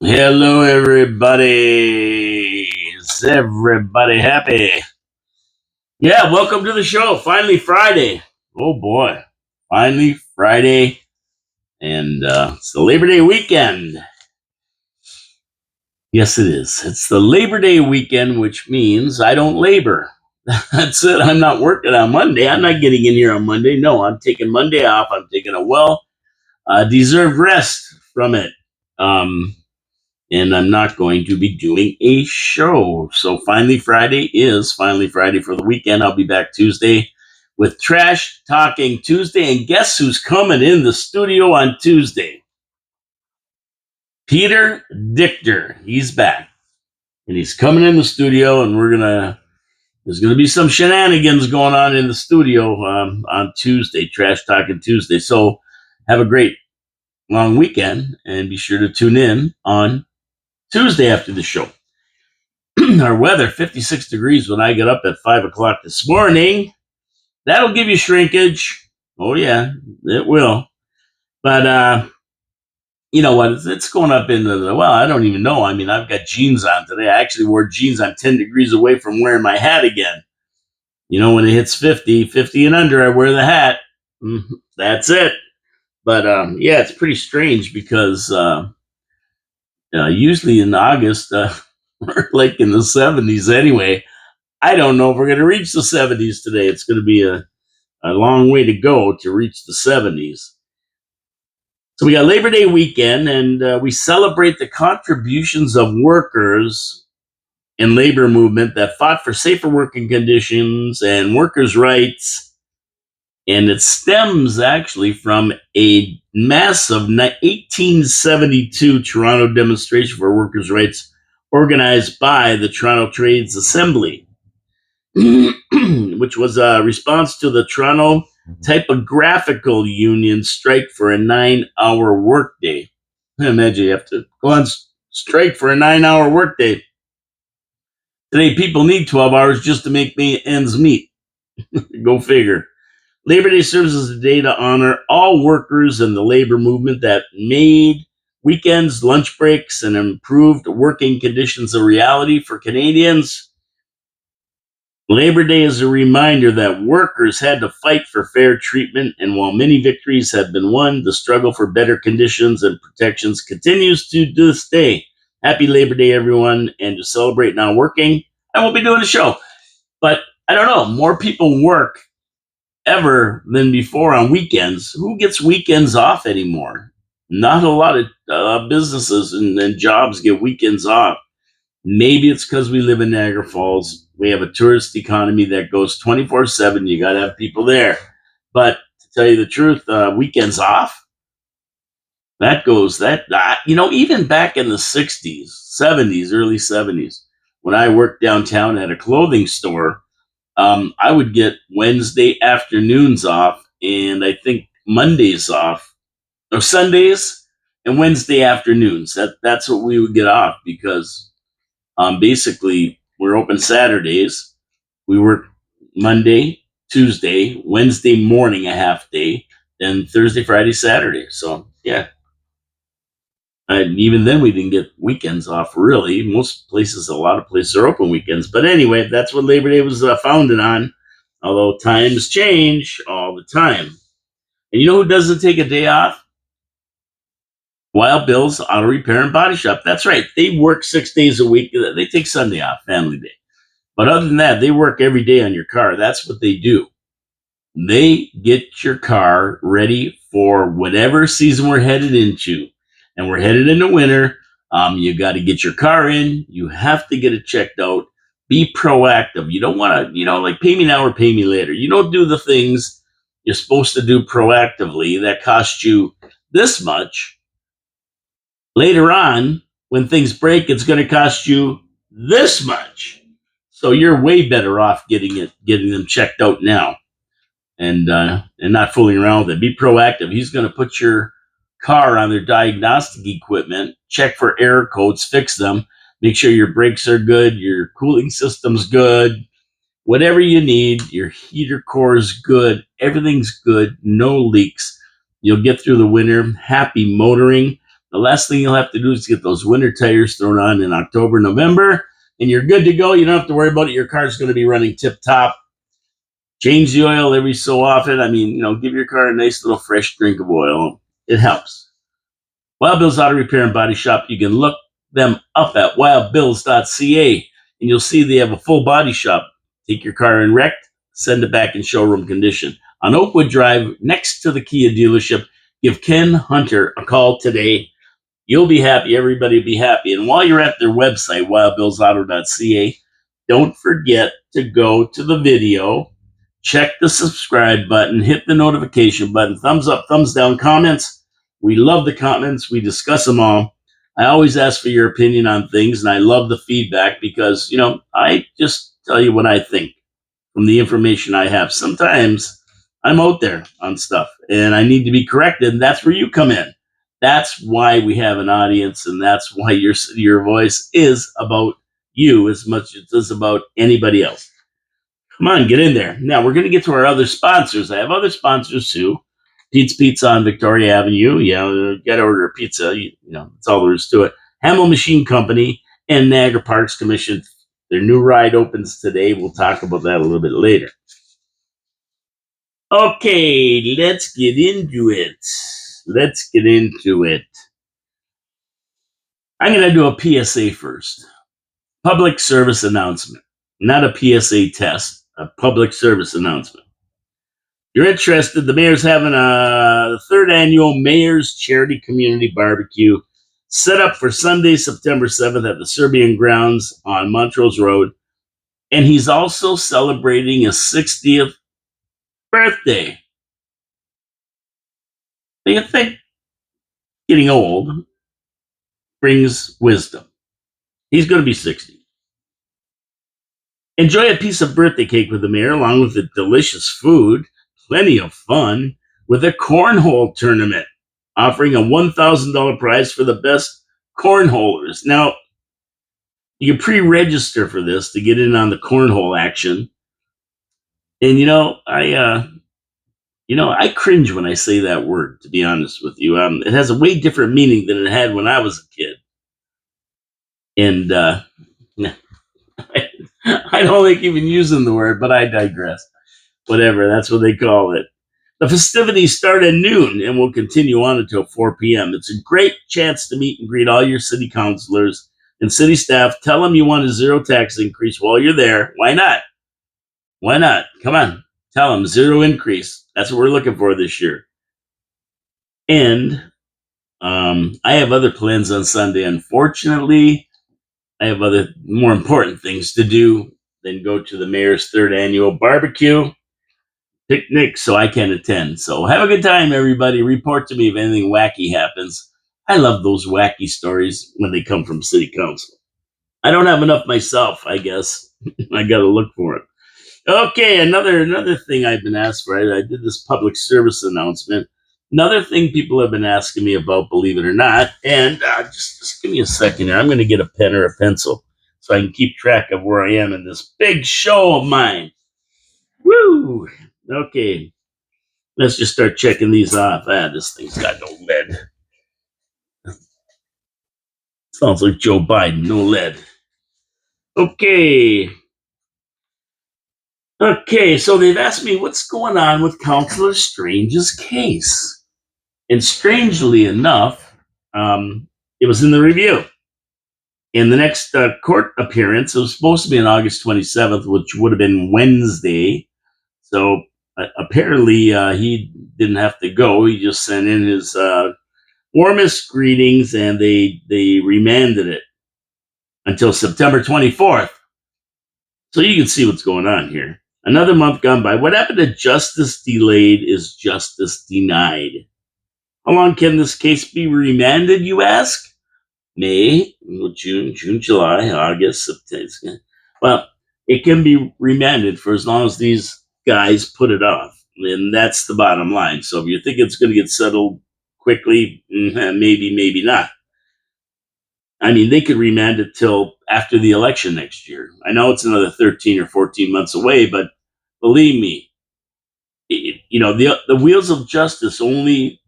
Hello, everybody. Is everybody happy? Yeah, welcome to the show. Finally, Friday. Oh boy, finally Friday, and it's the Labor Day weekend. Yes, it is. It's the Labor Day weekend, which means I don't labor. That's it. I'm not working on Monday. I'm not getting in here on Monday. No, I'm taking Monday off. I'm taking a deserved rest from it. Um, and I'm not going to be doing a show. So finally Friday is finally Friday for the weekend. I'll be back Tuesday with Trash Talking Tuesday. And guess who's coming in the studio on Tuesday? Peter Dichter. He's back. And he's coming in the studio, and there's gonna be some shenanigans going on in the studio on Tuesday, Trash Talking Tuesday. So have a great long weekend and be sure to tune in on Tuesday after the show. Our weather 56 degrees when I got up at 5 o'clock this morning. That'll give you shrinkage. Oh yeah, it will. But you know what? It's going up into I don't even know. I mean, I've got jeans on today. I actually wore jeans. I'm 10 degrees away from wearing my hat again. You know, when it hits 50 and under, I wear the hat. That's it. But yeah, it's pretty strange because usually in August, we're like in the 70s anyway. I don't know if we're going to reach the 70s today. It's going to be a long way to go to reach the 70s. So we got Labor Day weekend, and we celebrate the contributions of workers in labor movement that fought for safer working conditions and workers' rights. And it stems actually from a massive 1872 Toronto demonstration for workers' rights organized by the Toronto Trades Assembly. Which was a response to the Toronto Typographical Union strike for a 9-hour workday. I imagine you have to go on strike for a 9-hour workday. Today, people need 12 hours just to make ends meet. Go figure. Labor Day serves as a day to honor all workers in the labor movement that made weekends, lunch breaks, and improved working conditions a reality for Canadians. Labor Day is a reminder that workers had to fight for fair treatment, and while many victories have been won, the struggle for better conditions and protections continues to this day. Happy Labor Day, everyone, and to celebrate now working, I won't be doing a show. But I don't know, more people work ever than before on weekends. Who gets weekends off anymore? Not a lot of businesses and jobs get weekends off. Maybe it's because we live in Niagara Falls. We have a tourist economy that goes 24/7. You got to have people there. But to tell you the truth, weekends off, even back in the 60s, 70s, early 70s, when I worked downtown at a clothing store, I would get Wednesday afternoons off and I think Mondays off, or Sundays and Wednesday afternoons. That's what we would get off because basically, we're open Saturdays. We work Monday, Tuesday, Wednesday morning a half day, then Thursday, Friday, Saturday. So yeah, and even then we didn't get weekends off. Really, a lot of places are open weekends. But anyway, that's what Labor Day was founded on. Although times change all the time. And you know who doesn't take a day off? Wild Bill's Auto Repair and Body Shop. That's right. They work 6 days a week. They take Sunday off, family day. But other than that, they work every day on your car. That's what they do. They get your car ready for whatever season we're headed into. And we're headed into winter. You got to get your car in. You have to get it checked out. Be proactive. You don't want to, like pay me now or pay me later. You don't do the things you're supposed to do proactively that cost you this much. Later on, when things break, it's going to cost you this much. So you're way better off getting them checked out now, and not fooling around with it. Be proactive. He's going to put your car on their diagnostic equipment, check for error codes, fix them, make sure your brakes are good, your cooling system's good, whatever you need, your heater core is good, everything's good, no leaks. You'll get through the winter. Happy motoring. The last thing you'll have to do is get those winter tires thrown on in October, November, and you're good to go. You don't have to worry about it. Your car's going to be running tip top. Change the oil every so often. I mean, give your car a nice little fresh drink of oil. It helps. Wild Bill's Auto Repair and Body Shop. You can look them up at wildbills.ca, and you'll see they have a full body shop. Take your car in wrecked, send it back in showroom condition. On Oakwood Drive, next to the Kia dealership, give Ken Hunter a call today. You'll be happy. Everybody will be happy. And while you're at their website, wildbillsauto.ca, don't forget to go to the video, check the subscribe button, hit the notification button, thumbs up, thumbs down, comments. We love the comments. We discuss them all. I always ask for your opinion on things, and I love the feedback because, I just tell you what I think from the information I have. Sometimes I'm out there on stuff and I need to be corrected. And that's where you come in. That's why we have an audience, and that's why your voice is about you as much as it is about anybody else. Come on, get in there. Now we're going to get to our other sponsors. I have other sponsors too. Pete's Pizza on Victoria Avenue. Yeah, you got to order a pizza. That's all there is to it. Hamel Machine Company and Niagara Parks Commission. Their new ride opens today. We'll talk about that a little bit later. Okay, let's get into it. I'm going to do a PSA first. Public service announcement. Not a PSA test, a public service announcement. You're interested, the mayor's having the third annual Mayor's Charity Community Barbecue set up for Sunday, September 7th at the Serbian Grounds on Montrose Road. And he's also celebrating his 60th birthday. Do you think getting old brings wisdom? He's going to be 60. Enjoy a piece of birthday cake with the mayor, along with the delicious food, plenty of fun, with a cornhole tournament, offering a $1,000 prize for the best cornholers. Now, you can pre-register for this to get in on the cornhole action. And I cringe when I say that word, to be honest with you. It has a way different meaning than it had when I was a kid. And I don't like even using the word, but I digress. Whatever, that's what they call it. The festivities start at noon and will continue on until 4 p.m. It's a great chance to meet and greet all your city councilors and city staff. Tell them you want a zero tax increase while you're there. Why not? Why not? Come on. Tell them zero increase. That's what we're looking for this year. And I have other plans on Sunday. Unfortunately, I have other more important things to do than go to the mayor's third annual barbecue picnic, so I can attend. So have a good time, everybody. Report to me if anything wacky happens. I love those wacky stories when they come from city council. I don't have enough myself, I guess. I got to look for it. Okay, another thing I've been asked for. I did this public service announcement. Another thing people have been asking me about, believe it or not, and just give me a second here. I'm going to get a pen or a pencil so I can keep track of where I am in this big show of mine. Woo! Okay, let's just start checking these off. This thing's got no lead. Sounds like Joe Biden, no lead. Okay, so they've asked me what's going on with Counselor Strange's case. And strangely enough, it was in the review. In the next court appearance, it was supposed to be on August 27th, which would have been Wednesday. So apparently he didn't have to go. He just sent in his warmest greetings, and they remanded it until September 24th. So you can see what's going on here. Another month gone by. What happened to justice delayed is justice denied. How long can this case be remanded, you ask? May, June, July, August, September. Well, it can be remanded for as long as these guys put it off. And that's the bottom line. So if you think it's going to get settled quickly, maybe, maybe not. I mean, they could remand it till after the election next year. I know it's another 13 or 14 months away, but believe me, the wheels of justice only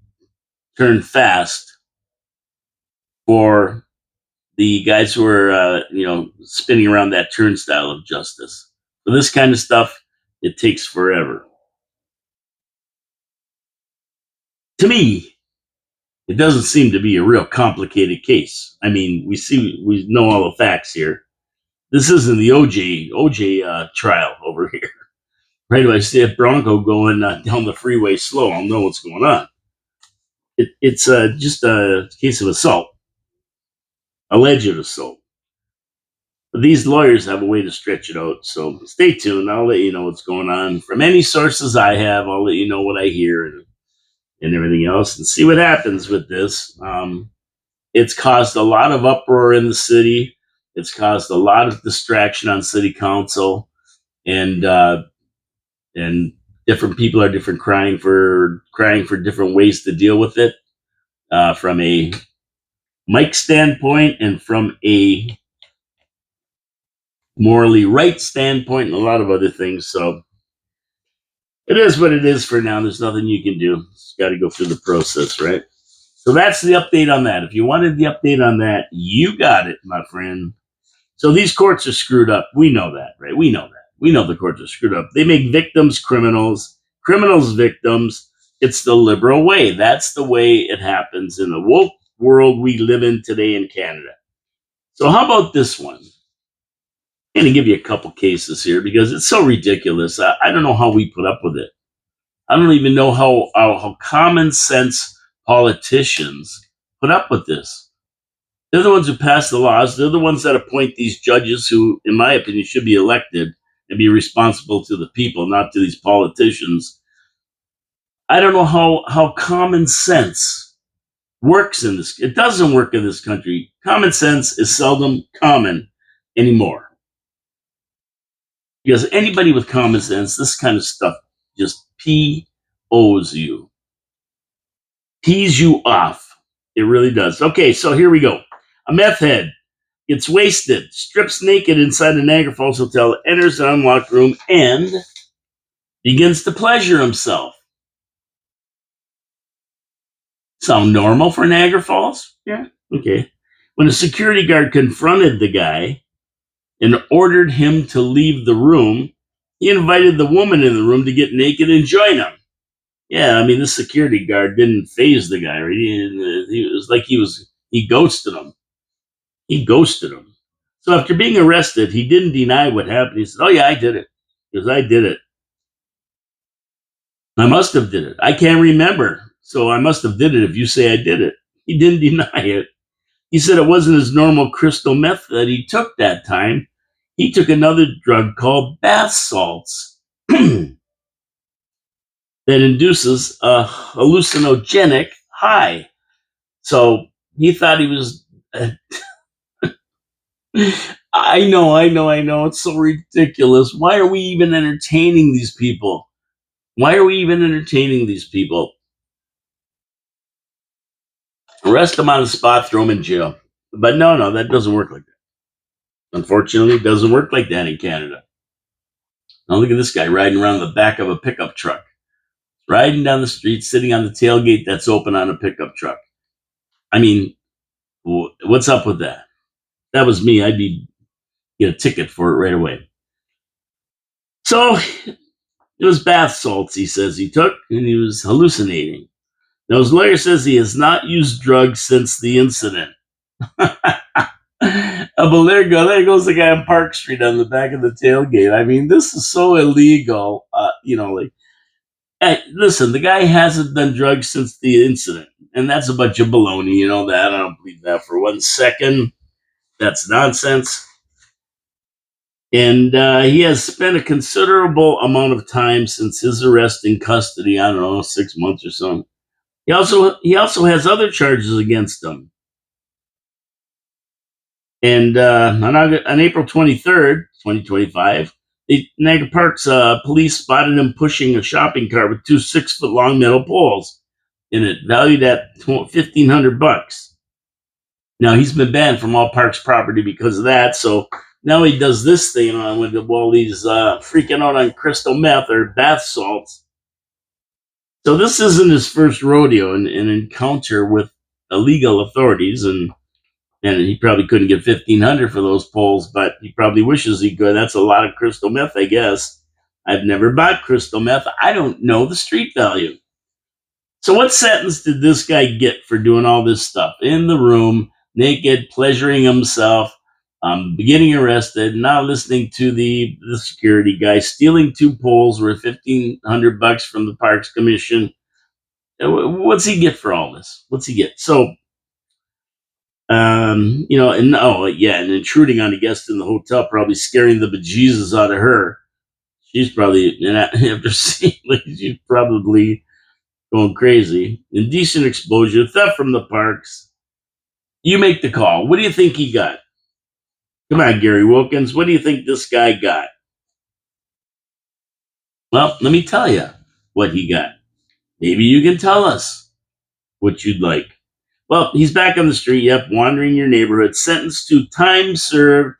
turn fast for the guys who are, spinning around that turnstile of justice. For this kind of stuff, it takes forever. To me, it doesn't seem to be a real complicated case. I mean, we know all the facts here. This isn't the OJ trial over here. Right? If I see a Bronco going down the freeway slow, I'll know what's going on. It's just a case of assault, alleged assault. But these lawyers have a way to stretch it out. So stay tuned. I'll let you know what's going on. From any sources I have, I'll let you know what I hear and everything else and see what happens with this. It's caused a lot of uproar in the city. It's caused a lot of distraction on city council, and and different people are different crying for different ways to deal with it, from a Mike standpoint and from a morally right standpoint and a lot of other things. So it is what it is for now. There's nothing you can do. Just got to go through the process, right? So that's the update on that. If you wanted the update on that, you got it, my friend. So these courts are screwed up. We know that, right? We know that. We know the courts are screwed up. They make victims criminals, criminals victims. It's the liberal way. That's the way it happens in the woke world we live in today in Canada. So how about this one? I'm going to give you a couple cases here because it's so ridiculous. I don't know how we put up with it. I don't even know how common sense politicians put up with this. They're the ones who pass the laws. They're the ones that appoint these judges who, in my opinion, should be elected and be responsible to the people, not to these politicians. I don't know how common sense works in this. It doesn't work in this country. Common sense is seldom common anymore. Because anybody with common sense, this kind of stuff just POs you. Tease you off. It really does. Okay, so here we go. A meth head gets wasted, strips naked inside a Niagara Falls hotel, enters an unlocked room, and begins to pleasure himself. Sound normal for Niagara Falls? Yeah. Okay. When a security guard confronted the guy and ordered him to leave the room, he invited the woman in the room to get naked and join him. Yeah, I mean, this security guard didn't phase the guy. Right? He was like he ghosted him. He ghosted him. So after being arrested, he didn't deny what happened. He said, "Oh yeah, I did it because I did it. I must have did it. I can't remember, so I must have did it. If you say I did it," he didn't deny it. He said it wasn't his normal crystal meth that he took that time. He took another drug called bath salts that induces a hallucinogenic high. So he thought he was. I know. It's so ridiculous. Why are we even entertaining these people? Why are we even entertaining these people? Arrest them on the spot, throw them in jail. But no, that doesn't work like that. Unfortunately, it doesn't work like that in Canada. Now look at this guy riding around the back of a pickup truck, riding down the street, sitting on the tailgate that's open on a pickup truck. I mean, what's up with that? If that was me, I'd get a ticket for it right away. So it was bath salts, he says he took, and he was hallucinating. Now, his lawyer says he has not used drugs since the incident. But there goes the guy on Park Street on the back of the tailgate. I mean, this is so illegal. Hey, listen, the guy hasn't done drugs since the incident, and that's a bunch of baloney. You know that. I don't believe that for 1 second. That's nonsense. And he has spent a considerable amount of time since his arrest in custody. I don't know, 6 months or something. He also has other charges against him. And on April 23rd, 2025, the Niagara Parks police spotted him pushing a shopping cart with two 6-foot-long metal poles in it, valued at $1,500. Now he's been banned from all Parks property because of that. So now he does this thing while he's freaking out on crystal meth or bath salts. So this isn't his first rodeo, an encounter with illegal authorities, and And he probably couldn't get 1,500 for those poles, but he probably wishes he could. That's a lot of crystal meth, I guess. I've never bought crystal meth. I don't know the street value. So, what sentence did this guy get for doing all this stuff in the room, naked, pleasuring himself, getting arrested, not listening to the security guy, stealing two poles worth $1,500 from the Parks Commission? What's he get for all this? What's he get? So, and oh yeah, and intruding on a guest in the hotel, probably scaring the bejesus out of her. She's probably, and after seeing, like, she's probably going crazy. Indecent exposure, theft from the parks. You make the call. What do you think he got? Come on, Gary Wilkins. What do you think this guy got? Well, let me tell you what he got. Maybe you can tell us what you'd like. Well, he's back on the street, yep, wandering your neighborhood, sentenced to time served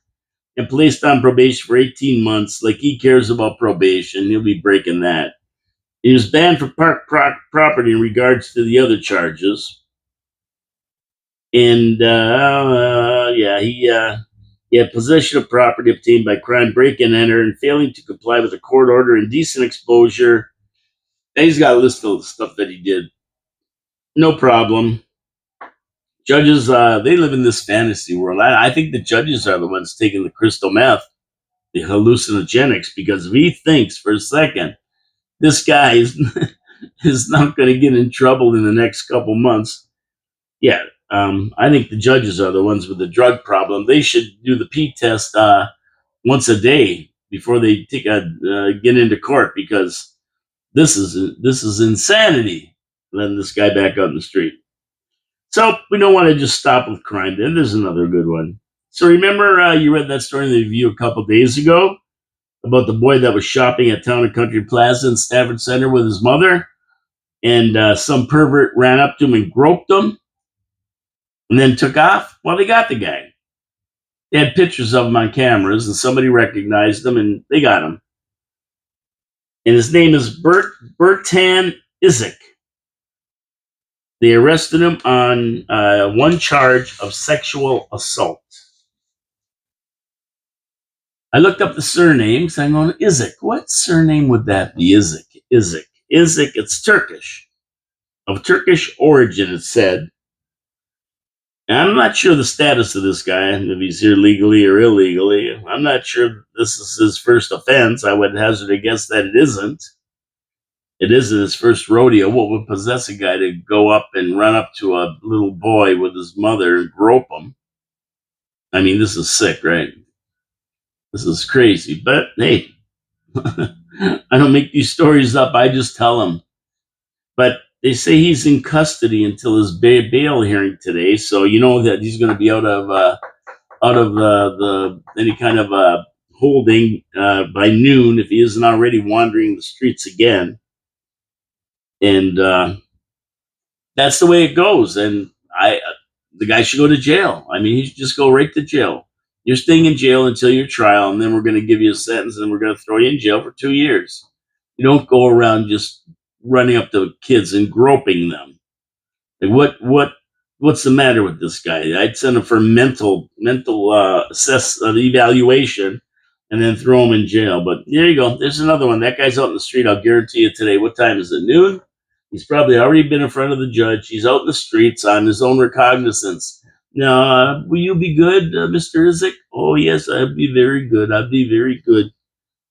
and placed on probation for 18 months. Like he cares about probation. He'll be breaking that. He was banned from property in regards to the other charges. And he had possession of property obtained by crime, break and enter, and failing to comply with a court order, indecent exposure. And he's got a list of stuff that he did. No problem. Judges, they live in this fantasy world. I think the judges are the ones taking the crystal meth, the hallucinogenics, because if he thinks for a second this guy is, is not going to get in trouble in the next couple months, yeah, I think the judges are the ones with the drug problem. They should do the P test once a day before they get into court, because this is insanity. Letting this guy back out in the street. So we don't want to just stop with crime. Then there's another good one. So remember, you read that story in the review a couple days ago about the boy that was shopping at Town and Country Plaza in Stafford Center with his mother, and some pervert ran up to him and groped him, and then took off. Well, they got the guy. They had pictures of him on cameras, and somebody recognized him, and they got him. And his name is Bertan Isaac. They arrested him on one charge of sexual assault. I looked up the surnames. I'm going, Isaac. What surname would that be? Isaac. It's Turkish. Of Turkish origin, it said. And I'm not sure the status of this guy, if he's here legally or illegally. I'm not sure this is his first offense. I would hazard a guess that it isn't. It isn't his first rodeo. What would possess a guy to go up and run up to a little boy with his mother and grope him? I mean, this is sick, right? This is crazy. But hey, I don't make these stories up. I just tell them. But they say he's in custody until his bail hearing today. So you know that he's going to be out of the any kind of holding by noon, if he isn't already wandering the streets again. And that's the way it goes. And the guy should go to jail. I mean, he should just go right to jail. You're staying in jail until your trial, and then we're going to give you a sentence, and we're going to throw you in jail for 2 years. You don't go around just running up to kids and groping them. Like what's the matter with this guy? I'd send him for mental evaluation, and then throw him in jail. But there you go. There's another one. That guy's out in the street. I'll guarantee you today. What time is it? Noon. He's probably already been in front of the judge. He's out in the streets on his own recognizance. Now, will you be good, Mr. Isaac? Oh, yes, I'll be very good. I'll be very good.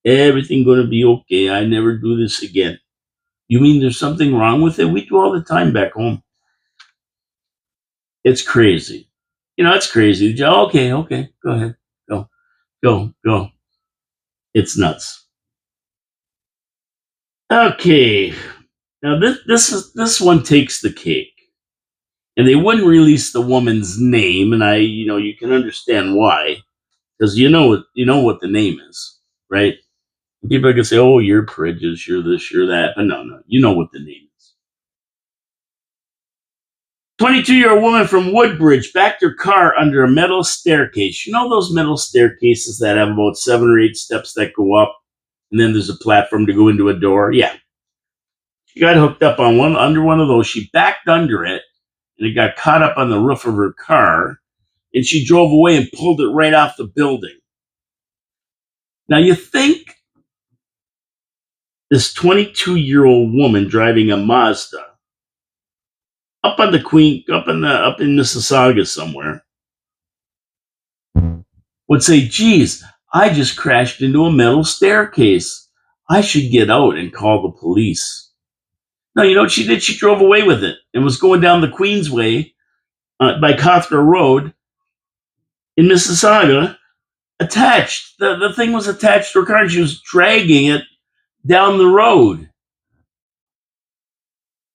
Everything going to be okay. I never do this again. You mean there's something wrong with it? We do all the time back home. It's crazy. It's crazy. Okay, go ahead. Go. It's nuts. Okay. Now this one takes the cake. And they wouldn't release the woman's name, and you can understand why, because you know what the name is, right? People can say, "Oh, you're prejudiced, you're this, you're that," but no, you know what the name is. 22-year-old woman from Woodbridge backed her car under a metal staircase. You know those metal staircases that have about 7 or 8 steps that go up, and then there's a platform to go into a door? Yeah. She got hooked up on under one of those. She backed under it, and it got caught up on the roof of her car. and she drove away and pulled it right off the building. Now you think this 22-year-old woman driving a Mazda up on the Queen, up in Mississauga somewhere, would say, "Geez, I just crashed into a metal staircase. I should get out and call the police." No, you know what she did? She drove away with it and was going down the Queensway by Cawthra Road in Mississauga, attached. The thing was attached to her car, and she was dragging it down the road.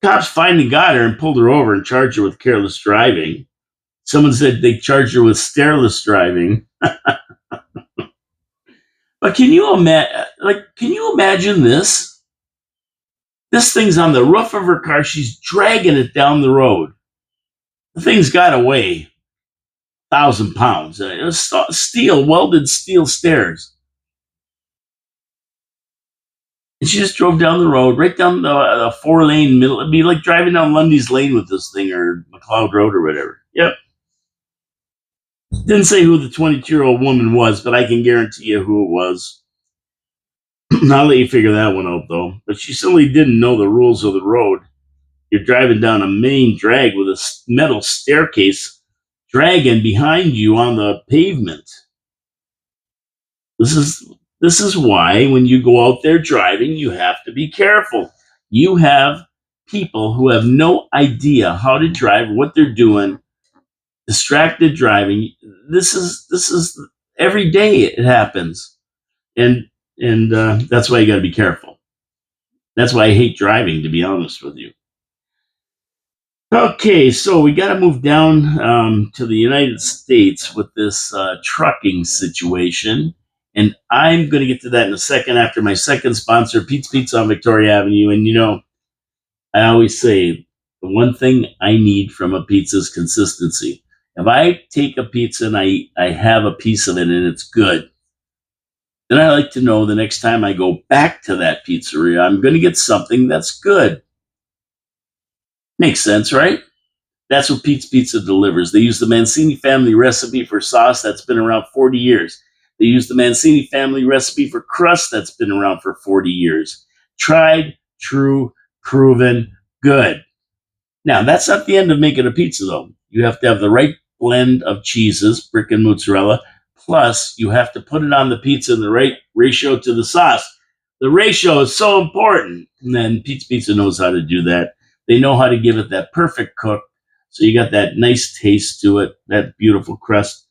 Cops finally got her and pulled her over and charged her with careless driving. Someone said they charged her with stairless driving. But can you imagine? Can you imagine this? This thing's on the roof of her car. She's dragging it down the road. The thing's got to weigh 1,000 pounds. It was steel, welded steel stairs. And she just drove down the road, right down the 4-lane middle. It'd be like driving down Lundy's Lane with this thing, or McLeod Road or whatever. Yep. Didn't say who the 22-year-old woman was, but I can guarantee you who it was. I'll let you figure that one out, though. But she certainly didn't know the rules of the road. You're driving down a main drag with a metal staircase dragging behind you on the pavement. This is why when you go out there driving, you have to be careful. You have people who have no idea how to drive, what they're doing, distracted driving. This is every day it happens, and that's why you got to be careful. That's why I hate driving, to be honest with you. Okay, so we got to move down to the United States with this trucking situation. And I'm going to get to that in a second after my second sponsor, Pete's Pizza on Victoria Avenue. And, I always say the one thing I need from a pizza is consistency. If I take a pizza and I have a piece of it and it's good, then I like to know the next time I go back to that pizzeria, I'm going to get something that's good. Makes sense, right? That's what Pete's Pizza delivers. They use the Mancini family recipe for sauce that's been around 40 years. They use the Mancini family recipe for crust that's been around for 40 years. Tried, true, proven, good. Now, that's not the end of making a pizza, though. You have to have the right blend of cheeses, brick and mozzarella, plus you have to put it on the pizza in the right ratio to the sauce. The ratio is so important, and then Pete's Pizza knows how to do that. They know how to give it that perfect cook, so you got that nice taste to it, that beautiful crust,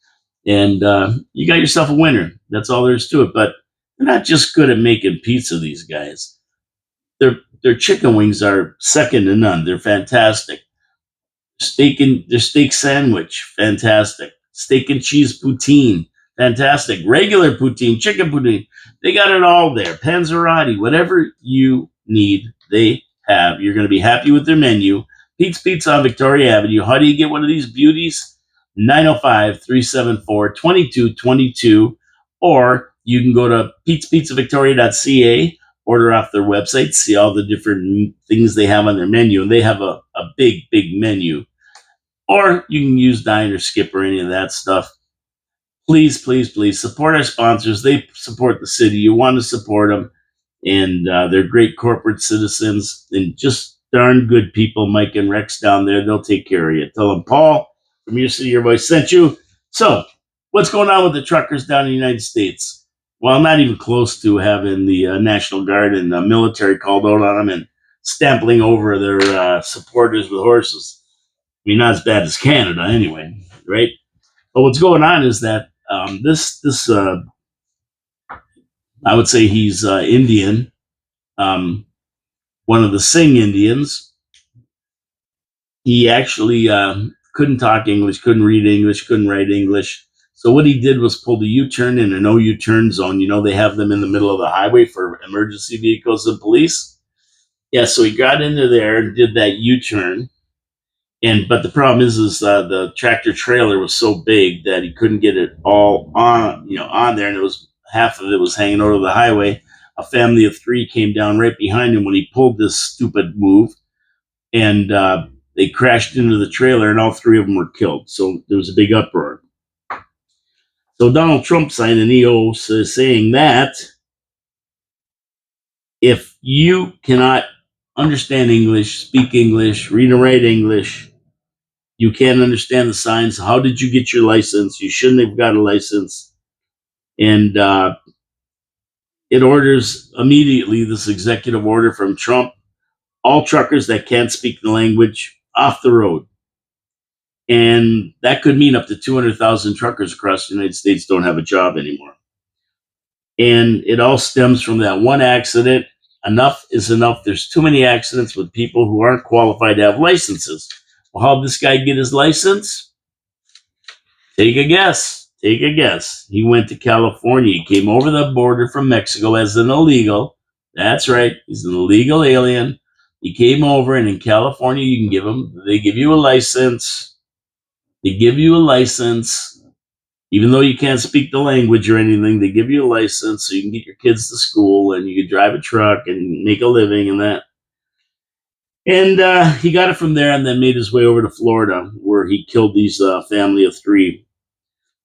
and you got yourself a winner. That's all there is to it. But they're not just good at making pizza, these guys. Their chicken wings are second to none. They're fantastic. Their steak sandwich, fantastic. Steak and cheese poutine, fantastic. Regular poutine, chicken poutine, they got it all there. Panzerotti, whatever you need, they have. You're going to be happy with their menu. Pete's Pizza on Victoria Avenue. How do you get one of these beauties? 905-374-2222. Or you can go to petespizzavictoria.ca, order off their website, see all the different things they have on their menu. And they have a big, big menu. Or you can use Dine or Skip or any of that stuff. Please, please, please support our sponsors. They support the city. You want to support them. And they're great corporate citizens and just darn good people. Mike and Rex down there, they'll take care of you. Tell them Paul from Your City, Your Voice sent you. So, what's going on with the truckers down in the United States? Well, I'm not even close to having the National Guard and the military called out on them and stampling over their supporters with horses. I mean, not as bad as Canada anyway, right? But what's going on is that this I would say he's Indian, one of the Singh Indians. He actually couldn't talk English, couldn't read English, couldn't write English. So what he did was pull the U-turn in a no U-turn zone. They have them in the middle of the highway for emergency vehicles and police. Yeah, so he got into there and did that U-turn. But the problem is the tractor trailer was so big that he couldn't get it all on there, and it was half of it was hanging over the highway. A family of 3 came down right behind him when he pulled this stupid move, and they crashed into the trailer, and all 3 of them were killed. So there was a big uproar. So Donald Trump signed an EO saying that if you cannot understand English, speak English, read and write English, you can't understand the signs. How did you get your license? You shouldn't have got a license. And it orders immediately this executive order from Trump, all truckers that can't speak the language off the road. And that could mean up to 200,000 truckers across the United States don't have a job anymore. And it all stems from that one accident. Enough is enough. There's too many accidents with people who aren't qualified to have licenses. Well, how did this guy get his license? Take a guess. Take a guess. He went to California. He came over the border from Mexico as an illegal. That's right. He's an illegal alien. He came over, and in California, you can give him. They give you a license. They give you a license, even though you can't speak the language or anything. They give you a license so you can get your kids to school and you can drive a truck and make a living and that. And he got it from there, and then made his way over to Florida, where he killed these family of three.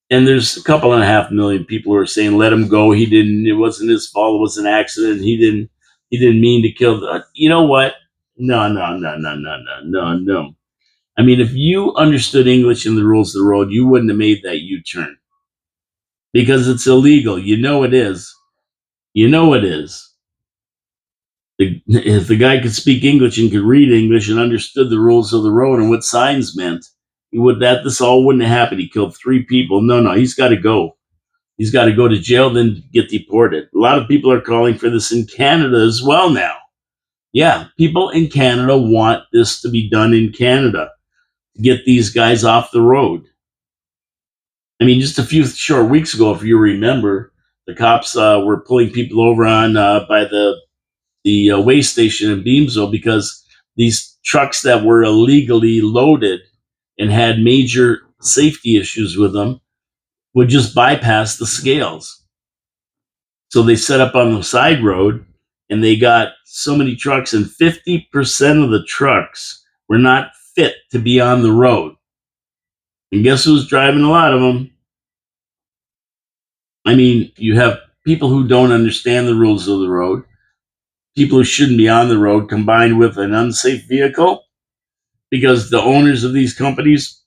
And there's a couple and a half million people who are saying, "Let him go. He didn't. It wasn't his fault. It was an accident. He didn't. He didn't mean to kill the." You know what? No, no, no, no, no, no, no, no. I mean, if you understood English and the rules of the road, you wouldn't have made that U-turn because it's illegal. You know it is. You know it is. If the guy could speak English and could read English and understood the rules of the road and what signs meant, he would that this all wouldn't have happened. He killed three people. No, no, he's got to go. He's got to go to jail, then get deported. A lot of people are calling for this in Canada as well now. Yeah, people in Canada want this to be done in Canada to get these guys off the road. I mean, just a few short weeks ago, if you remember, the cops were pulling people over on by the way station in Beamsville because these trucks that were illegally loaded and had major safety issues with them would just bypass the scales. So they set up on the side road and they got so many trucks, and 50% of the trucks were not fit to be on the road. And guess who's driving a lot of them? I mean, you have people who don't understand the rules of the road, people who shouldn't be on the road, combined with an unsafe vehicle because the owners of these companies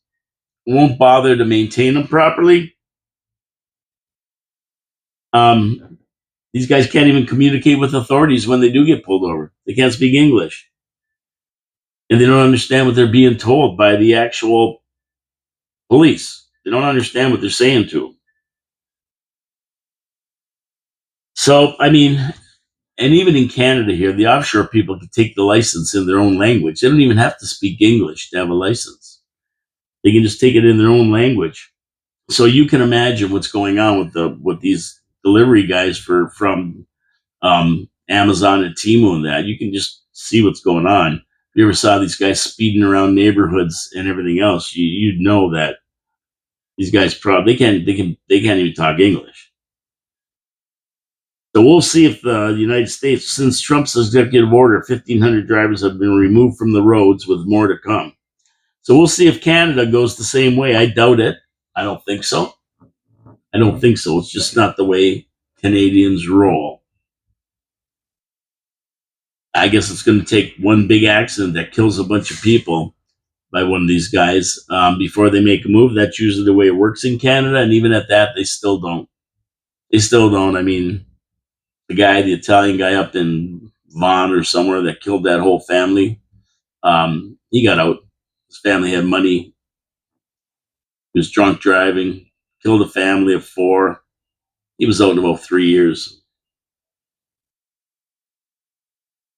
won't bother to maintain them properly. Um, these guys can't even communicate with authorities when they do get pulled over. They can't speak English. And they don't understand what they're being told by the actual police. They don't understand what they're saying to them. So, I mean, and even in Canada here, the offshore people can take the license in their own language. They don't even have to speak English to have a license. They can just take it in their own language. So you can imagine what's going on with these delivery guys from Amazon and Temu and that. You can just see what's going on. If you ever saw these guys speeding around neighborhoods and everything else, you'd know that these guys probably they can't even talk English. So we'll see if the United States, since Trump's executive order, 1,500 drivers have been removed from the roads, with more to come. So we'll see if Canada goes the same way. I doubt it. I don't think so. I don't think so. It's just not the way Canadians roll. I guess it's going to take one big accident that kills a bunch of people by one of these guys before they make a move. That's usually the way it works in Canada. And even at that, they still don't. They still don't. I mean, the Italian guy up in Vaughan or somewhere that killed that whole family, he got out. His family had money. He was drunk driving, killed a family of four. He was out in about 3 years.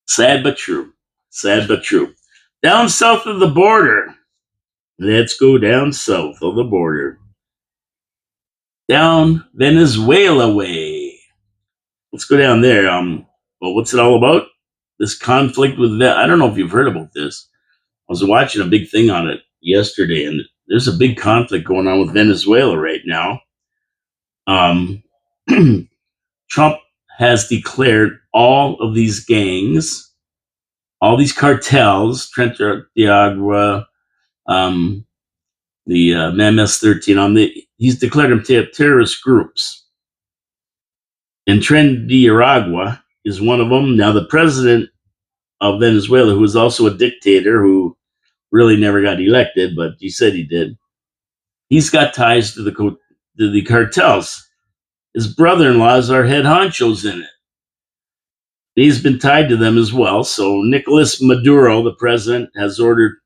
Sad but true. Sad but true. Down south of the border. Let's go down south of the border. Down Venezuela way. Let's go down there. Well, what's it all about? This conflict with I don't know if you've heard about this. I was watching a big thing on it yesterday, and there's a big conflict going on with Venezuela right now. Um, Trump has declared all of these gangs, all these cartels, Trent de Agua, the MS-13, he's declared them terrorist groups. And Tren de Aragua is one of them. Now, the president of Venezuela, who is also a dictator who really never got elected, but he said he did, he's got ties to the cartels. His brother-in-laws are head honchos in it. He's been tied to them as well. So Nicolas Maduro, the president, has ordered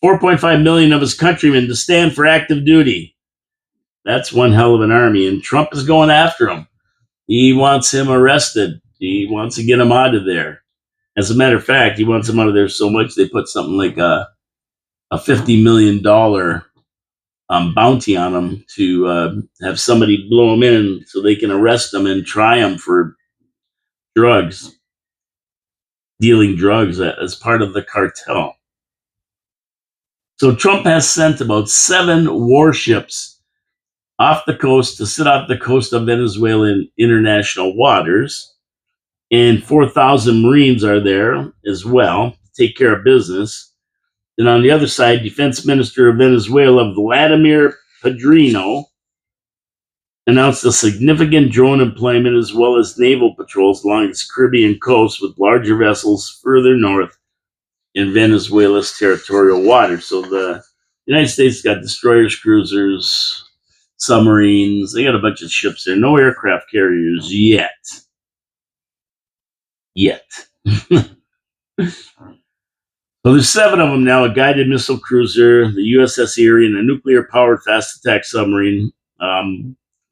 4.5 million of his countrymen to stand for active duty. That's one hell of an army, and Trump is going after him. He wants him arrested. He wants to get him out of there. As a matter of fact, he wants him out of there so much they put something like a $50 million bounty on him to have somebody blow him in so they can arrest him and try him for drugs, dealing drugs as part of the cartel. So Trump has sent about 7 warships off the coast to sit off the coast of Venezuelan international waters. And 4,000 Marines are there as well to take care of business. And on the other side, Defense Minister of Venezuela, Vladimir Padrino, announced a significant drone employment as well as naval patrols along its Caribbean coast with larger vessels further north in Venezuela's territorial waters. So the United States got destroyers, cruisers, submarines. They got a bunch of ships there. No aircraft carriers yet. So there's 7 of them now, a guided missile cruiser, the USS Erie, and a nuclear-powered fast-attack submarine,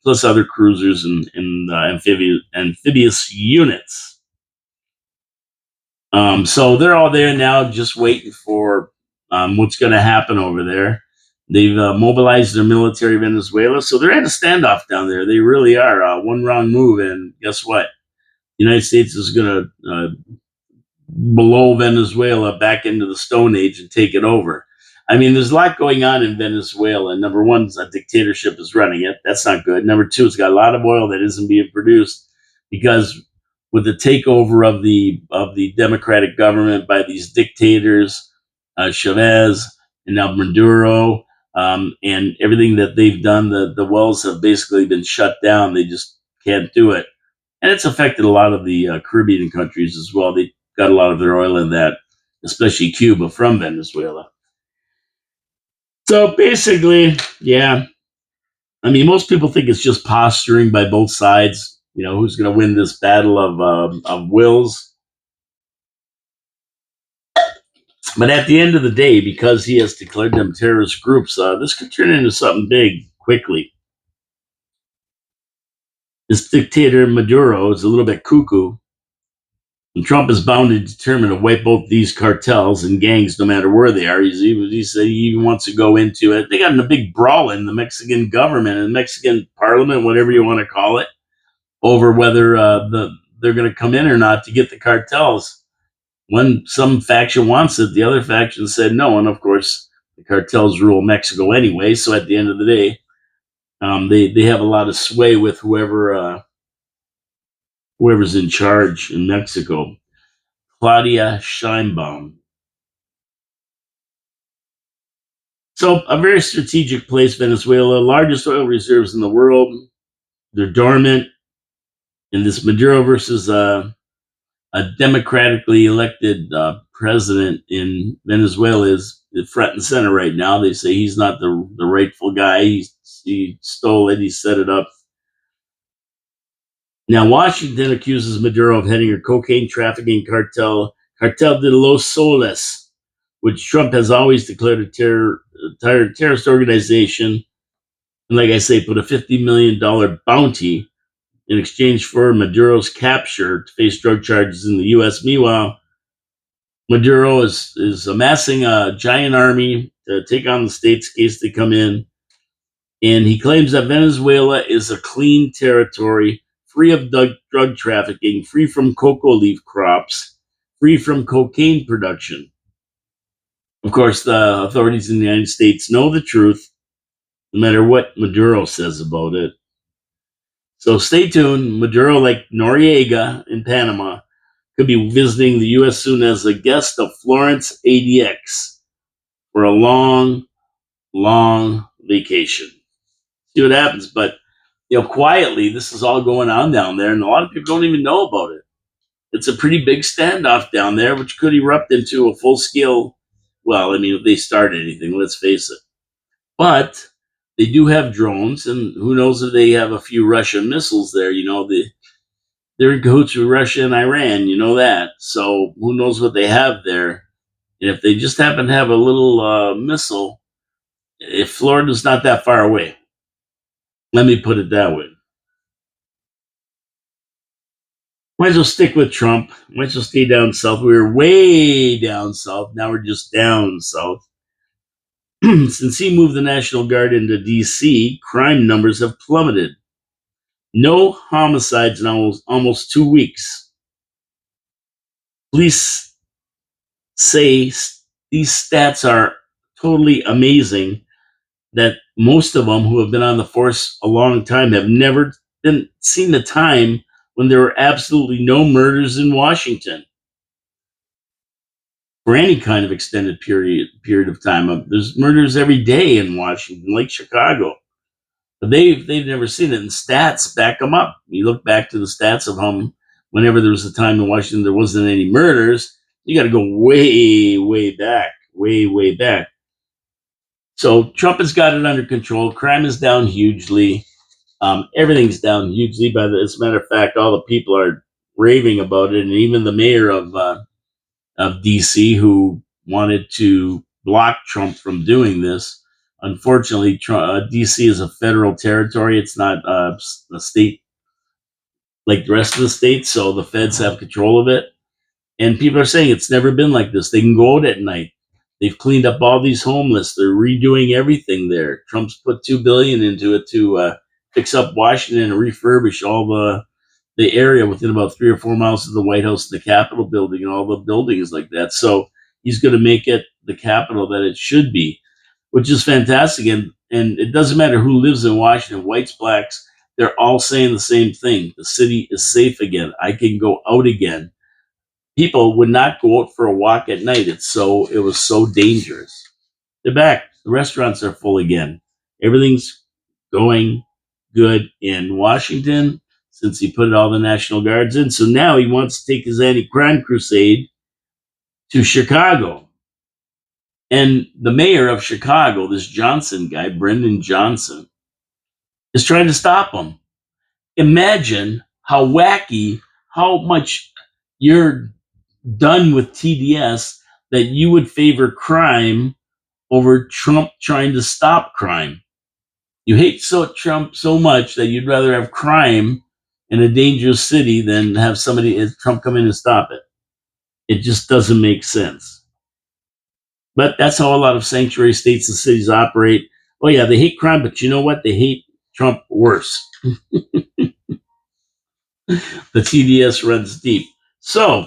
plus other cruisers and amphibious units. So they're all there now, just waiting for what's going to happen over there. They've mobilized their military in Venezuela, so they're at a standoff down there. They really are. One wrong move, and guess what? The United States is going to blow Venezuela back into the Stone Age and take it over. I mean, there's a lot going on in Venezuela. Number one, a dictatorship is running it. That's not good. Number two, it's got a lot of oil that isn't being produced because with the takeover of the democratic government by these dictators, Chavez and now Maduro, and everything that they've done, the wells have basically been shut down. They just can't do it. And it's affected a lot of the Caribbean countries as well. They got a lot of their oil in that, especially Cuba from Venezuela. So basically, yeah. I mean, most people think it's just posturing by both sides. You know, who's going to win this battle of wills? But at the end of the day, because he has declared them terrorist groups, this could turn into something big quickly. This dictator Maduro is a little bit cuckoo. And Trump is bound and determined to wipe out these cartels and gangs no matter where they are. He said he even wants to go into it. They got in a big brawl in the Mexican government and Mexican parliament, whatever you want to call it, over whether they're going to come in or not to get the cartels. When some faction wants it, the other faction said no. And of course, the cartels rule Mexico anyway. So at the end of the day, they have a lot of sway with whoever's in charge in Mexico. Claudia Sheinbaum. So a very strategic place, Venezuela, largest oil reserves in the world. They're dormant. And this Maduro versus a democratically elected president in Venezuela is front and center right now. They say he's not the rightful guy. He stole it. He set it up. Now, Washington accuses Maduro of heading a cocaine trafficking cartel de los Soles, which Trump has always declared a terrorist organization. And like I say, put a $50 million bounty in exchange for Maduro's capture to face drug charges in the U.S. Meanwhile, Maduro is amassing a giant army to take on the states in case they come in. And he claims that Venezuela is a clean territory, free of drug trafficking, free from cocoa leaf crops, free from cocaine production. Of course, the authorities in the United States know the truth, no matter what Maduro says about it. So stay tuned. Maduro, like Noriega in Panama, could be visiting the U.S. soon as a guest of Florence ADX for a long, long vacation. see what happens. But quietly, this is all going on down there, and a lot of people don't even know about it. It's a pretty big standoff down there, which could erupt into a full scale. Well, I mean, if they start anything, let's face it. But they do have drones, and who knows if they have a few Russian missiles there. They're in cahoots with Russia and Iran. You know that. So who knows what they have there? And if they just happen to have a little missile, if Florida's not that far away, let me put it that way. Might as well stick with Trump. Might as well stay down south. We were way down south. Now we're just down south. Since he moved the National Guard into D.C., crime numbers have plummeted. No homicides in almost 2 weeks. Police say these stats are totally amazing, that most of them who have been on the force a long time have never seen the time when there were absolutely no murders in Washington for any kind of extended period of time. There's murders every day in Washington, like Chicago. But they've never seen it, and stats back them up. You look back to the stats of whenever there was a time in Washington there wasn't any murders. You got to go way back, way back. So Trump has got it under control. Crime is down hugely. Everything's down hugely. As a matter of fact, all the people are raving about it, and even the mayor of DC, who wanted to block Trump from doing this. Unfortunately, DC is a federal territory. It's not a state like the rest of the states, so the feds have control of it. And people are saying it's never been like this. They can go out at night. They've cleaned up all these homeless. They're redoing everything there. Trump's put $2 billion into it to fix up Washington and refurbish all the area within about 3 or 4 miles of the White House and the Capitol building and all the buildings like that. So he's going to make it the capital that it should be, which is fantastic. And it doesn't matter who lives in Washington, whites, blacks, they're all saying the same thing. The city is safe again. I can go out again. People would not go out for a walk at night. It was so dangerous. They're back. The restaurants are full again. Everything's going good in Washington since he put all the National Guards in. So now he wants to take his anti-crime crusade to Chicago. And the mayor of Chicago, this Johnson guy, Brendan Johnson, is trying to stop him. Imagine how wacky, how much you're done with TDS that you would favor crime over Trump trying to stop crime. You hate Trump so much that you'd rather have crime in a dangerous city than have Trump come in and stop it. It just doesn't make sense. But that's how a lot of sanctuary states and cities operate. Oh yeah, they hate crime, but you know what? They hate Trump worse. The TDS runs deep. So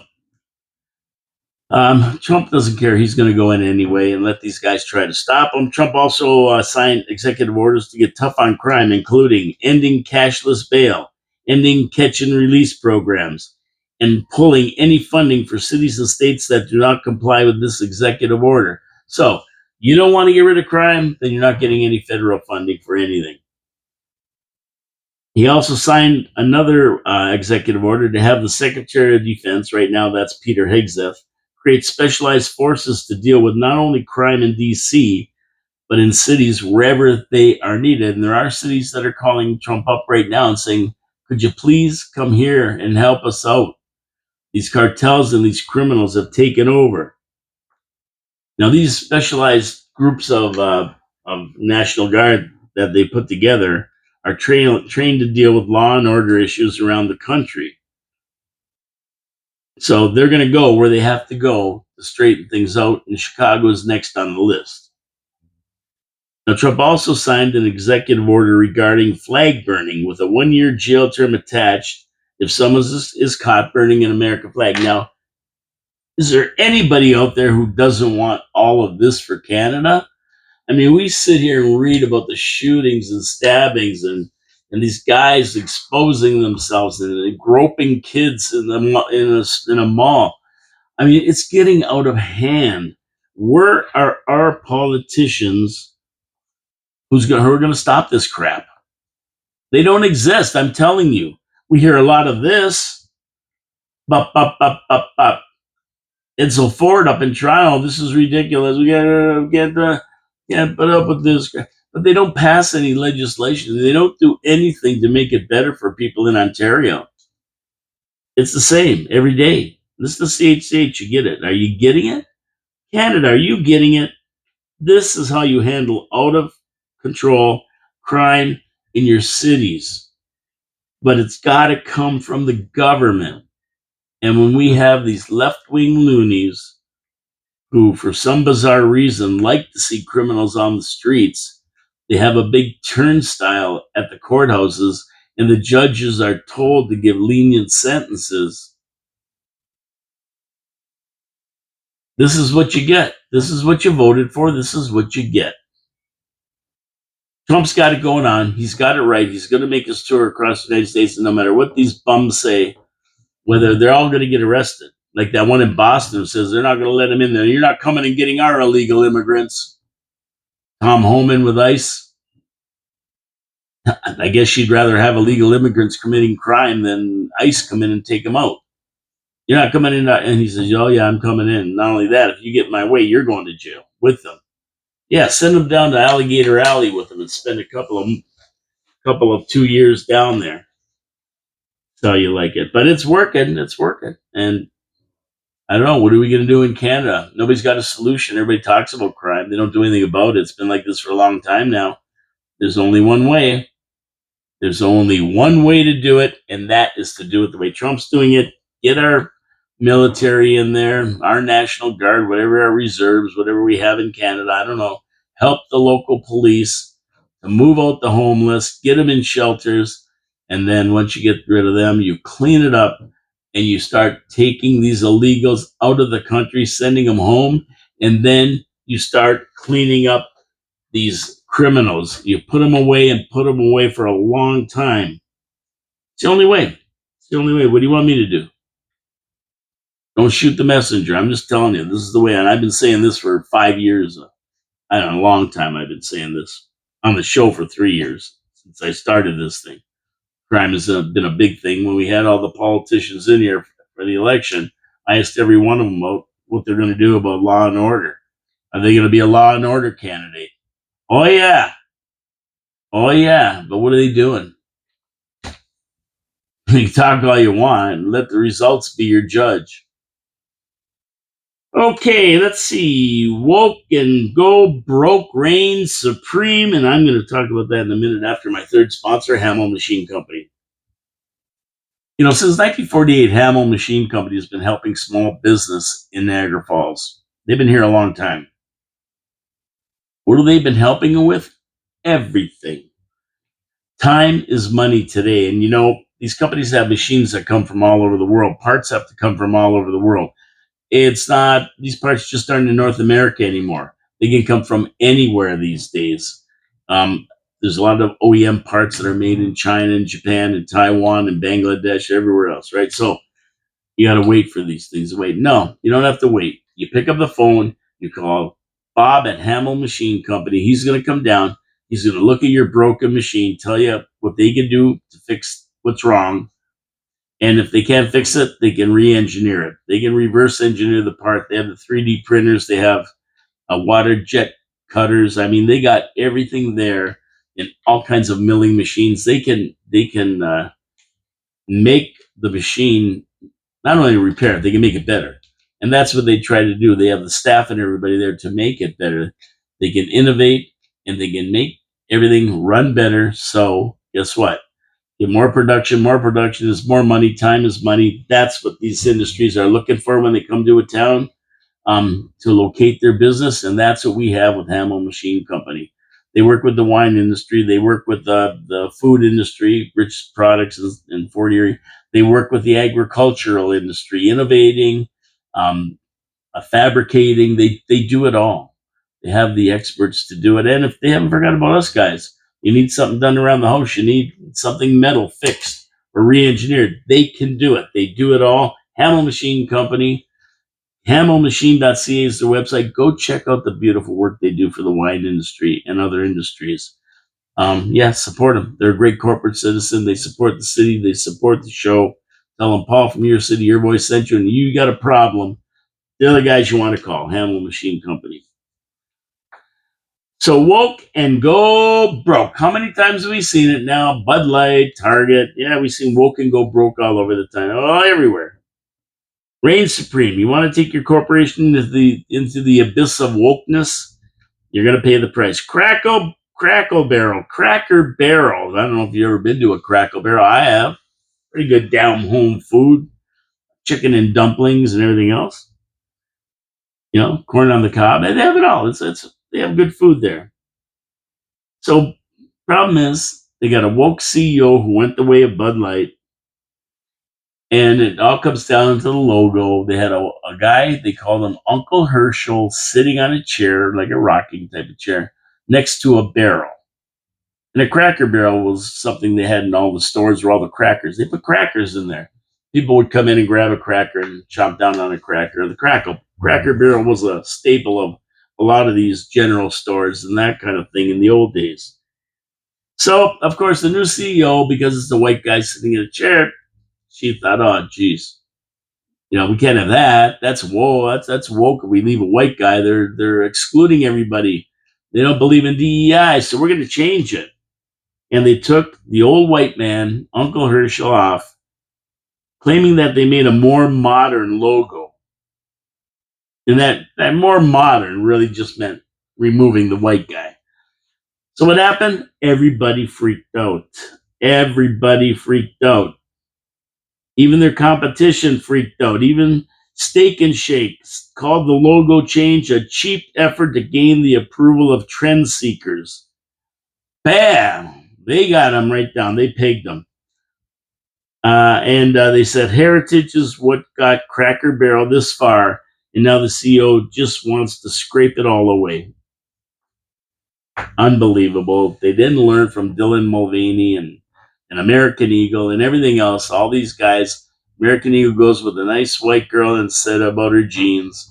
Trump doesn't care. He's going to go in anyway and let these guys try to stop him. Trump also signed executive orders to get tough on crime, including ending cashless bail, ending catch and release programs, and pulling any funding for cities and states that do not comply with this executive order. So, you don't want to get rid of crime, then you're not getting any federal funding for anything. He also signed another executive order to have the Secretary of Defense, right now that's Peter Hegseth, create specialized forces to deal with not only crime in DC, but in cities wherever they are needed. And there are cities that are calling Trump up right now and saying, could you please come here and help us out? These cartels and these criminals have taken over. Now, these specialized groups of National Guard that they put together are trained to deal with law and order issues around the country. So they're going to go where they have to go to straighten things out, and Chicago is next on the list. Now, Trump also signed an executive order regarding flag burning with a 1-year jail term attached if someone is caught burning an American flag. Now, is there anybody out there who doesn't want all of this for Canada? I mean, we sit here and read about the shootings and stabbings and these guys exposing themselves and groping kids in a mall. I mean, it's getting out of hand. Where are our politicians who are going to stop this crap? They don't exist. I'm telling you. We hear a lot of this. Bop, bop, bop, bop, bop. And so Ford up in Toronto, this is ridiculous. We gotta can't put up with this. But they don't pass any legislation. They don't do anything to make it better for people in Ontario. It's the same every day. This is the CHCH. You get it. Are you getting it? Canada, are you getting it? This is how you handle out of control crime in your cities. But it's got to come from the government. And when we have these left wing loonies who, for some bizarre reason, like to see criminals on the streets, they have a big turnstile at the courthouses, and the judges are told to give lenient sentences. This is what you get. This is what you voted for. This is what you get. Trump's got it going on. He's got it right. He's going to make his tour across the United States, and no matter what these bums say, whether they're all going to get arrested, like that one in Boston who says they're not going to let him in there. You're not coming and getting our illegal immigrants. Tom Homan with ICE. I guess she'd rather have illegal immigrants committing crime than ICE come in and take them out. You're not coming in. And he says, oh, yeah, I'm coming in. Not only that, if you get in my way, you're going to jail with them. Yeah, send them down to Alligator Alley with them and spend a couple of 2 years down there. That's how you like it. But it's working. It's working. And I don't know. What are we going to do in Canada? Nobody's got a solution. Everybody talks about crime. They don't do anything about it. It's been like this for a long time now. There's only one way. There's only one way to do it, and that is to do it the way Trump's doing it. Get our military in there, our National Guard, whatever our reserves, whatever we have in Canada. I don't know. Help the local police to move out the homeless, get them in shelters, and then once you get rid of them, you clean it up and you start taking these illegals out of the country, sending them home, and then you start cleaning up these criminals. You put them away and put them away for a long time. It's the only way. It's the only way. What do you want me to do? Don't shoot the messenger. I'm just telling you, this is the way. And I've been saying this for 5 years. I don't know, a long time I've been saying this on the show for 3 years since I started this thing. Crime has been a big thing. When we had all the politicians in here for the election, I asked every one of them about what they're going to do about law and order. Are they going to be a law and order candidate? Oh, yeah. Oh, yeah. But what are they doing? You can talk all you want and let the results be your judge. Okay, let's see. Woke and go broke reigns supreme. And I'm going to talk about that in a minute after my third sponsor, Hamel Machine Company. You know, since 1948, Hamel Machine Company has been helping small business in Niagara Falls. They've been here a long time. What have they been helping them with? Everything. Time is money today. And, you know, these companies have machines that come from all over the world. Parts have to come from all over the world. It's not, these parts just aren't in North America anymore. They can come from anywhere these days. There's a lot of OEM parts that are made in China and Japan and Taiwan and Bangladesh, everywhere else, right? So you got to wait for these things to wait. No, you don't have to wait. You pick up the phone, you call Bob at Hamel Machine Company. He's going to come down. He's going to look at your broken machine, tell you what they can do to fix what's wrong. And if they can't fix it, they can re-engineer it. They can reverse engineer the part. They have the 3D printers. They have water jet cutters. I mean, they got everything there in all kinds of milling machines. They can make the machine not only repair it, they can make it better. And that's what they try to do. They have the staff and everybody there to make it better. They can innovate and they can make everything run better. So guess what? Get more production. More production is more money. Time is money. That's what these industries are looking for when they come to a town to locate their business. And that's what we have with Hamel Machine Company. They work with the wine industry. They work with the food industry, rich products and Fort Erie. They work with the agricultural industry, innovating, um, fabricating. They do it all. They have the experts to do it. And if they haven't forgotten about us guys, you need something done around the house, you need something metal fixed or re-engineered, they can do it. They do it all. Hamel Machine Company, hamelmachine.ca is their website. Go check out the beautiful work they do for the wine industry and other industries. Yeah, support them. They're a great corporate citizen. They support the city. They support the show. Tell them Paul from your city, your voice sent you, and you got a problem. They're the guys you want to call. Hamel Machine Company. So woke and go broke. How many times have we seen it now? Bud Light, Target. Yeah, we've seen woke and go broke all over the time. Oh, everywhere. Reign supreme. You want to take your corporation into the abyss of wokeness? You're gonna pay the price. Crackle Barrel, Cracker Barrel. I don't know if you've ever been to a Crackle Barrel. I have. Pretty good down home food, chicken and dumplings and everything else. Corn on the cob. They have it all. It's they have good food there. So problem is they got a woke CEO who went the way of Bud Light, and it all comes down to the logo. They had a guy, they called him Uncle Herschel, sitting on a chair, like a rocking type of chair, next to a barrel. And a Cracker Barrel was something they had in all the stores where all the crackers. They put crackers in there. People would come in and grab a cracker and chomp down on a cracker. The Cracker Barrel was a staple of a lot of these general stores and that kind of thing in the old days. So, of course, the new CEO, because it's a white guy sitting in a chair, she thought, oh, geez, we can't have that. That's woke. That's woke. If we leave a white guy, they're excluding everybody. They don't believe in DEI, so we're going to change it. And they took the old white man, Uncle Herschel, off, claiming that they made a more modern logo. And that more modern really just meant removing the white guy. So what happened? Everybody freaked out. Everybody freaked out. Even their competition freaked out. Even Steak and Shake called the logo change a cheap effort to gain the approval of trend seekers. Bam! They got them right down. They pegged them. And they said heritage is what got Cracker Barrel this far, and now the CEO just wants to scrape it all away. Unbelievable. They didn't learn from Dylan Mulvaney and American Eagle and everything else. All these guys, American Eagle goes with a nice white girl and said about her jeans.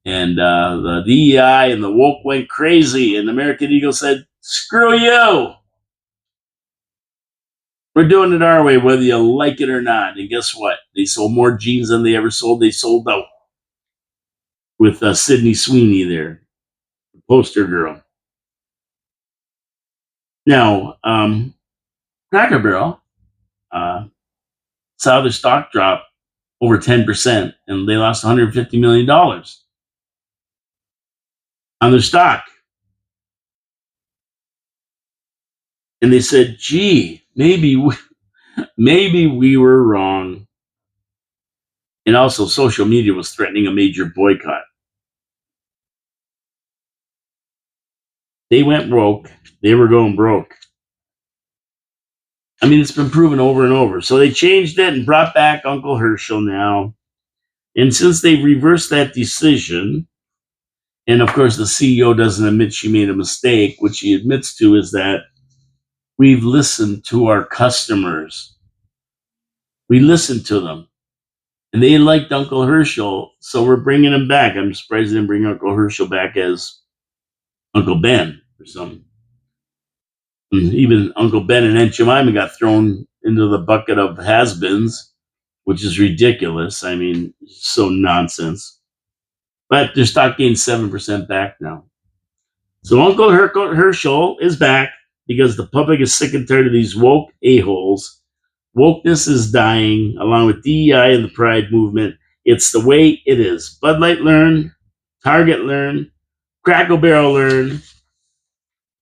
And the DEI and the woke went crazy, and American Eagle said, screw you. We're doing it our way, whether you like it or not. And guess what? They sold more jeans than they ever sold. They sold out with Sydney Sweeney there, the poster girl. Now, Cracker Barrel saw their stock drop over 10%, and they lost $150 million on their stock. And they said, gee, maybe we were wrong. And also, social media was threatening a major boycott. They went broke. They were going broke. I mean, it's been proven over and over. So they changed it and brought back Uncle Herschel now. And since they reversed that decision, and of course the CEO doesn't admit she made a mistake, what she admits to is that we've listened to our customers. We listened to them. And they liked Uncle Herschel, so we're bringing him back. I'm surprised they didn't bring Uncle Herschel back as Uncle Ben or something. And even Uncle Ben and Aunt Jemima got thrown into the bucket of has-beens, which is ridiculous. I mean, so nonsense. But their stock gained 7% back now. So Uncle Herschel is back because the public is sick and tired of these woke a-holes. Wokeness is dying, along with DEI and the Pride movement. It's the way it is. Bud Light learned, Target learned, Crackle Barrel learned.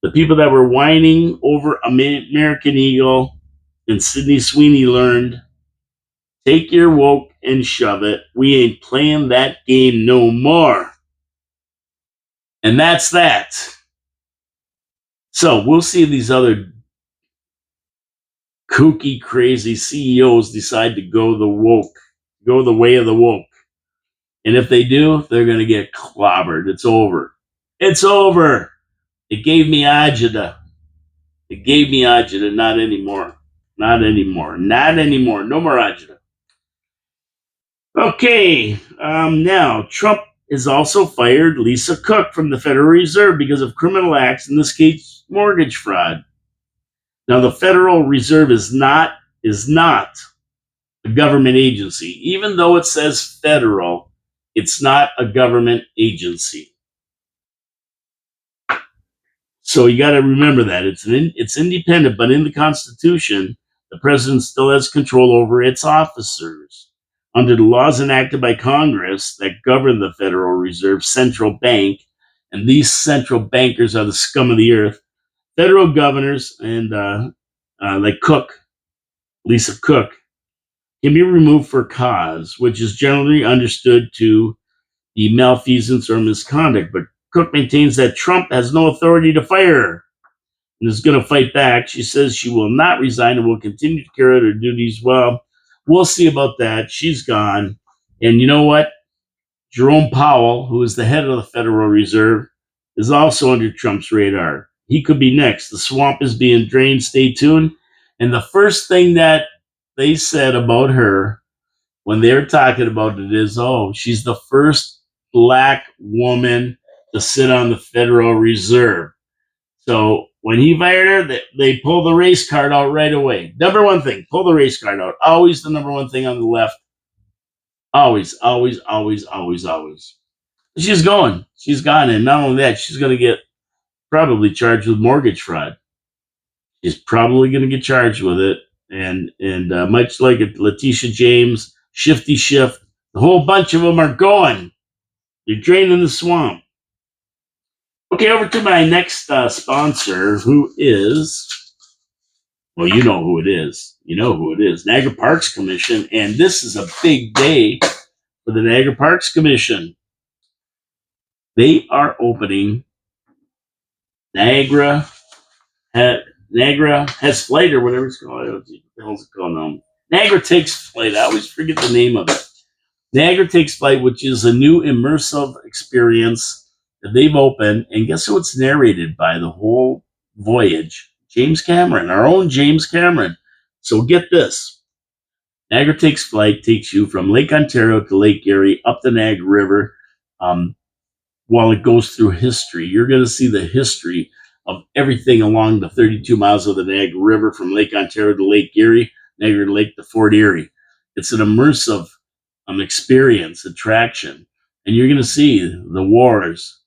The people that were whining over American Eagle and Sydney Sweeney learned. Take your woke and shove it. We ain't playing that game no more. And that's that. So we'll see if these other kooky, crazy CEOs decide to go the way of the woke. And if they do, they're going to get clobbered. It's over. It's over. It gave me agita. It gave me agita. Not anymore. Not anymore. Not anymore. No more agita. Okay. Now, Trump has also fired Lisa Cook from the Federal Reserve because of criminal acts, in this case, mortgage fraud. Now, the Federal Reserve is not a government agency. Even though it says federal, it's not a government agency. So you got to remember that it's independent, but in the Constitution, the president still has control over its officers. Under the laws enacted by Congress that govern the Federal Reserve Central Bank, and these central bankers are the scum of the earth. Federal governors and like Lisa Cook, can be removed for cause, which is generally understood to be malfeasance or misconduct. But Cook maintains that Trump has no authority to fire her and is going to fight back. She says she will not resign and will continue to carry out her duties. Well, we'll see about that. She's gone. And you know what? Jerome Powell, who is the head of the Federal Reserve, is also under Trump's radar. He could be next. The swamp is being drained. Stay tuned. And the first thing that they said about her when they were talking about it is, oh, she's the first black woman to sit on the Federal Reserve. So when he fired her, they pull the race card out right away. Number one thing, pull the race card out. Always the number one thing on the left. Always, always, always, always, always. She's going. She's gone. And not only that, she's going to get probably charged with mortgage fraud. She's probably going to get charged with it. And much like it, Letitia James, Shifty Shift, the whole bunch of them are going. They're draining the swamp. Okay, over to my next sponsor, who is, well, you know who it is. You know who it is. Niagara Parks Commission. And this is a big day for the Niagara Parks Commission. They are opening Niagara has flight or whatever it's called. What the hell's it called now? Niagara Takes Flight. I always forget the name of it. Niagara Takes Flight, which is a new immersive experience that they've opened. And guess who it's narrated by the whole voyage? James Cameron, our own James Cameron. So get this. Niagara Takes Flight takes you from Lake Ontario to Lake Erie, up the Niagara River. While it goes through history, you're going to see the history of everything along the 32 miles of the Niagara River from Lake Ontario to Lake Erie, Niagara Lake to Fort Erie. It's an immersive experience, attraction. And you're going to see the wars.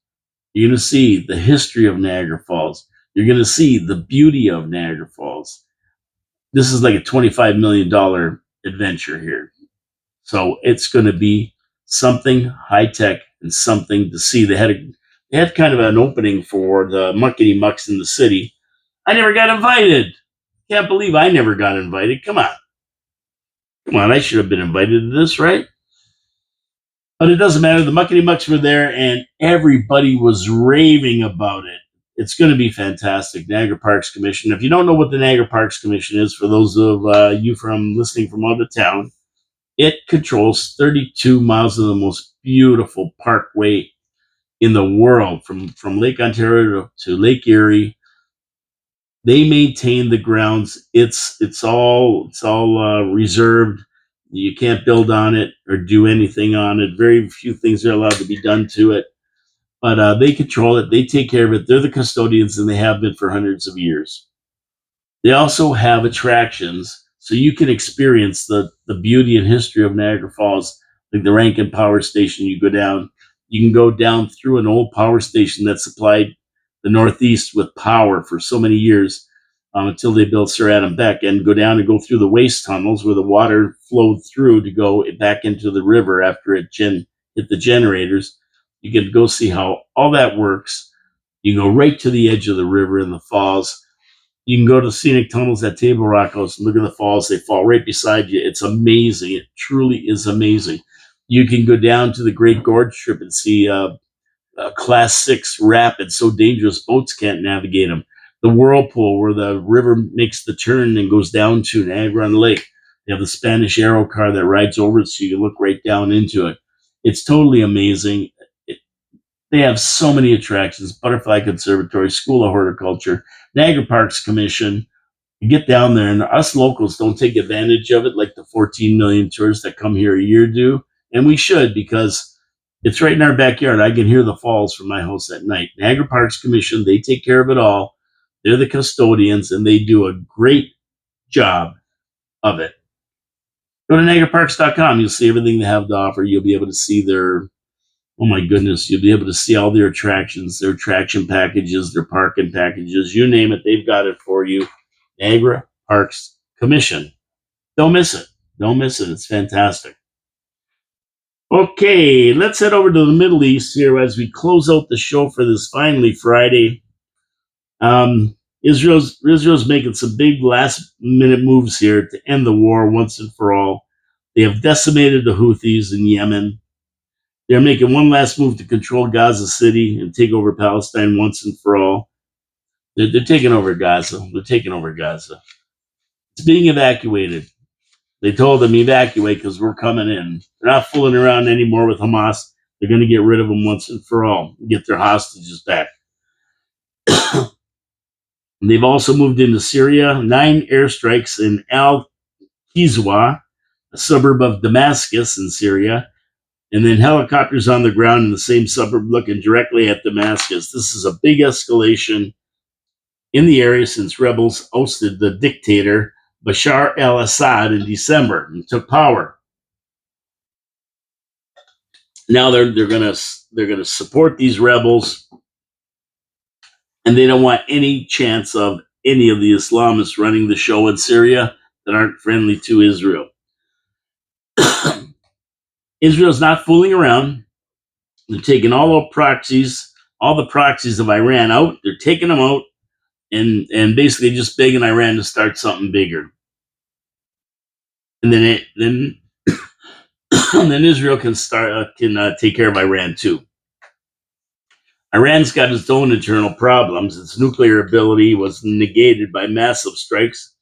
You're going to see the history of Niagara Falls. You're going to see the beauty of Niagara Falls. This is like a $25 million adventure here. So it's going to be something high tech and something to see. They had kind of an opening for the Muckety Mucks in the city. I never got invited. Can't believe I never got invited. Come on, I should have been invited to this, right? But it doesn't matter. The Muckety Mucks were there, and everybody was raving about it. It's going to be fantastic. Niagara Parks Commission. If you don't know what the Niagara Parks Commission is, for those of you from listening from out of town, it controls 32 miles of the most beautiful parkway in the world, from Lake Ontario to Lake Erie. They maintain the grounds. It's all reserved. You can't build on it or do anything on it. Very few things are allowed to be done to it, but they control it. They take care of it. They're the custodians, and they have been for hundreds of years. They also have attractions, so you can experience the beauty and history of Niagara Falls, like the Rankin Power Station. You can go down through an old power station that supplied the Northeast with power for so many years, until they built Sir Adam Beck, and go down and go through the waste tunnels where the water flowed through to go back into the river after it hit the generators. You can go see how all that works. You can go right to the edge of the river in the falls. You can go to the scenic tunnels at Table Rock House and look at the falls. They fall right beside you. It's amazing. It truly is amazing. You can go down to the Great Gorge Strip and see Class 6 rapids, so dangerous boats can't navigate them. The whirlpool, where the river makes the turn and goes down to Niagara-on-the-Lake. They have the Spanish Arrow car that rides over it, so you can look right down into it. It's totally amazing. They have so many attractions: Butterfly Conservatory, School of Horticulture, Niagara Parks Commission. You get down there, and us locals don't take advantage of it like the 14 million tourists that come here a year do. And we should, because it's right in our backyard. I can hear the falls from my house at night. Niagara Parks Commission, they take care of it all. They're the custodians, and they do a great job of it. Go to NiagaraParks.com. You'll see everything they have to offer. You'll be able to see their, oh my goodness, you'll be able to see all their attractions, their attraction packages, their parking packages, you name it, they've got it for you. Niagara Parks Commission. Don't miss it. Don't miss it. It's fantastic. Okay, let's head over to the Middle East here as we close out the show for this finally Friday. Israel's making some big last minute moves here to end the war once and for all. They have decimated the Houthis in Yemen. They're making one last move to control Gaza City and take over Palestine once and for all. They're taking over Gaza. They're taking over Gaza. It's being evacuated. They told them evacuate because we're coming in. They're not fooling around anymore with Hamas. They're going to get rid of them once and for all, get their hostages back. They've also moved into Syria, 9 airstrikes in Al Qizwa, a suburb of Damascus in Syria, and then helicopters on the ground in the same suburb looking directly at Damascus. This is a big escalation in the area since rebels ousted the dictator Bashar al-Assad in December and took power. Now they're gonna support these rebels, and they don't want any chance of any of the Islamists running the show in Syria that aren't friendly to Israel. Israel's not fooling around. They're taking all the proxies of Iran out. They're taking them out and basically just begging Iran to start something bigger. And then then Israel can take care of Iran too. Iran's got its own internal problems. Its nuclear ability was negated by massive strikes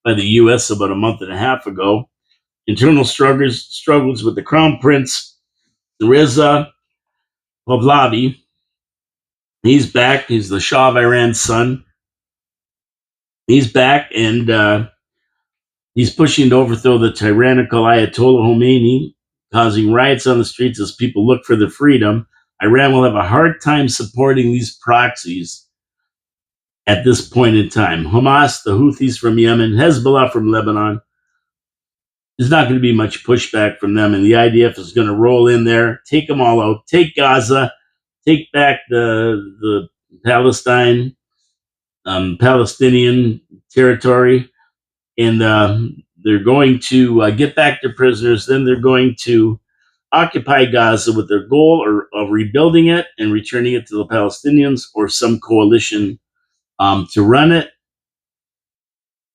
by the U.S. about a month and a half ago. Internal struggles with the Crown Prince Reza Pahlavi. He's back. He's the Shah of Iran's son. He's back, and he's pushing to overthrow the tyrannical Ayatollah Khomeini, causing riots on the streets as people look for their freedom. Iran will have a hard time supporting these proxies at this point in time. Hamas, the Houthis from Yemen, Hezbollah from Lebanon. There's not going to be much pushback from them, and the IDF is going to roll in there, take them all out, take Gaza, take back the Palestinian territory, and they're going to get back their prisoners. Then they're going to occupy Gaza with their goal of rebuilding it and returning it to the Palestinians or some coalition to run it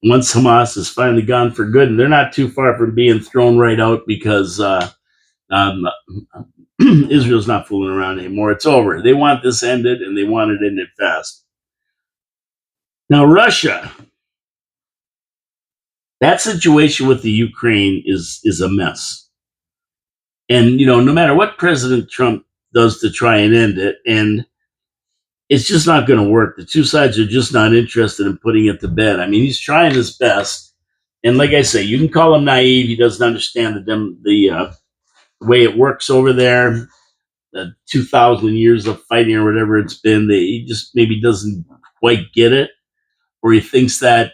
once Hamas is finally gone for good. And they're not too far from being thrown right out because Israel's not fooling around anymore. It's over. They want this ended, and they want it ended fast. Now, Russia. That situation with the Ukraine is a mess. And, no matter what President Trump does to try and end it, and it's just not going to work. The two sides are just not interested in putting it to bed. I mean, he's trying his best. And like I say, you can call him naive. He doesn't understand the way it works over there. The 2,000 years of fighting or whatever it's been, he just maybe doesn't quite get it. Or he thinks that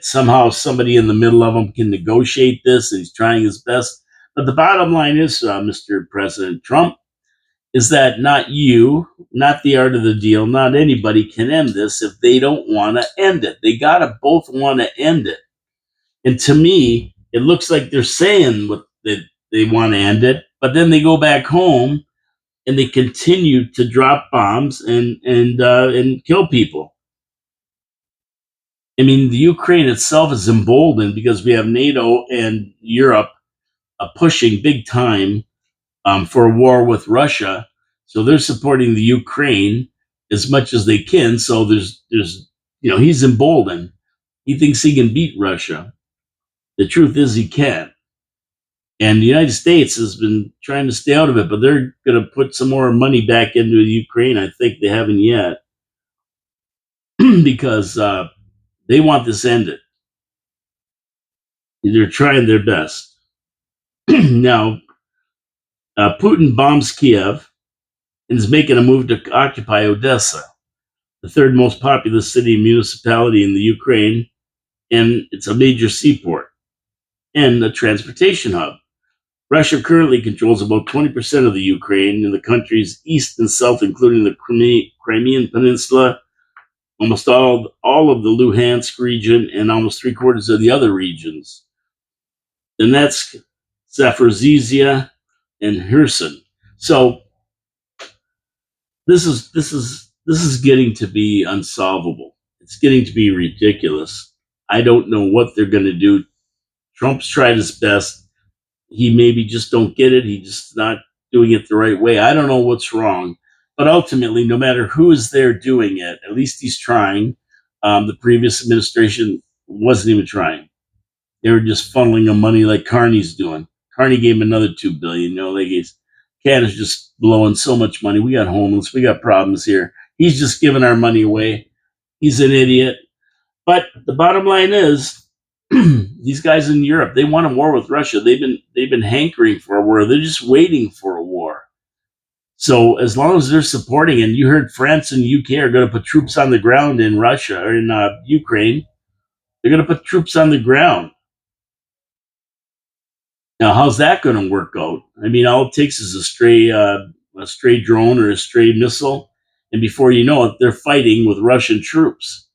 somehow somebody in the middle of them can negotiate this, and he's trying his best. But the bottom line is, Mr. President Trump, is that not you, not the art of the deal, not anybody can end this if they don't want to end it. They got to both want to end it. And to me, it looks like they're saying that they want to end it, but then they go back home and they continue to drop bombs and kill people. I mean, the Ukraine itself is emboldened because we have NATO and Europe pushing big time for a war with Russia. So they're supporting the Ukraine as much as they can. So there's he's emboldened. He thinks he can beat Russia. The truth is he can't. And the United States has been trying to stay out of it, but they're going to put some more money back into the Ukraine. I think they haven't yet because they want this ended. They're trying their best. Now, Putin bombs Kiev and is making a move to occupy Odessa. the third most populous city and municipality in the Ukraine, and it's a major seaport and a transportation hub. Russia currently controls about 20% of the Ukraine and the country's east and south, including the Crimean Peninsula, almost all of the Luhansk region, and almost three quarters of the other regions. Donetsk, Zaporizhia, and Herschel. So this is getting to be unsolvable. It's getting to be ridiculous. I don't know what they're going to do. Trump's tried his best. He maybe just don't get it. He just not doing it the right way. I don't know what's wrong, but ultimately, no matter who is there doing it, at least he's trying. The previous administration wasn't even trying. They were just funneling him money like Carney's doing. Carney gave him another $2 billion. Canada's just blowing so much money. We got homeless. We got problems here. He's just giving our money away. He's an idiot. But the bottom line is, these guys in Europe, they want a war with Russia. They've been hankering for a war. They're just waiting for a war. So as long as they're supporting, and you heard France and UK are going to put troops on the ground in Russia or in Ukraine, they're going to put troops on the ground. Now, how's that going to work out? I mean, all it takes is a stray drone or a stray missile, and before you know it, they're fighting with Russian troops.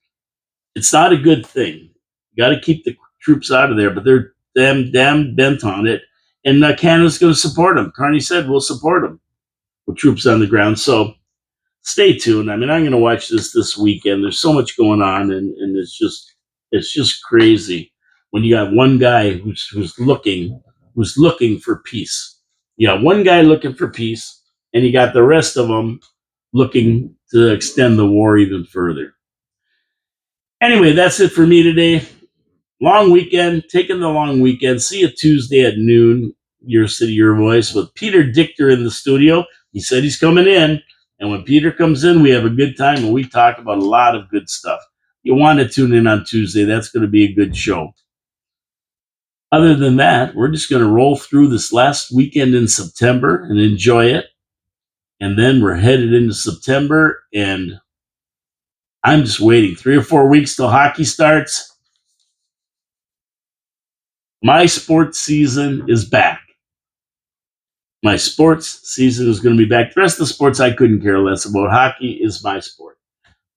It's not a good thing. You got to keep the troops out of there, but they're damn bent on it. And Canada's going to support them. Carney said we'll support them with troops on the ground. So stay tuned. I mean, I'm going to watch this weekend. There's so much going on, and it's just crazy when you got one guy who's looking for peace. You got one guy looking for peace, and you got the rest of them looking to extend the war even further. Anyway, that's it for me today. Long weekend, taking the long weekend. See you Tuesday at noon. Your City, Your Voice with Peter Dichter in the studio. He said he's coming in. And when Peter comes in, we have a good time and we talk about a lot of good stuff. You want to tune in on Tuesday. That's going to be a good show. Other than that, we're just going to roll through this last weekend in September and enjoy it. And then we're headed into September, and I'm just waiting 3 or 4 weeks till hockey starts. My sports season is back. My sports season is going to be back. The rest of the sports I couldn't care less about. Hockey is my sport.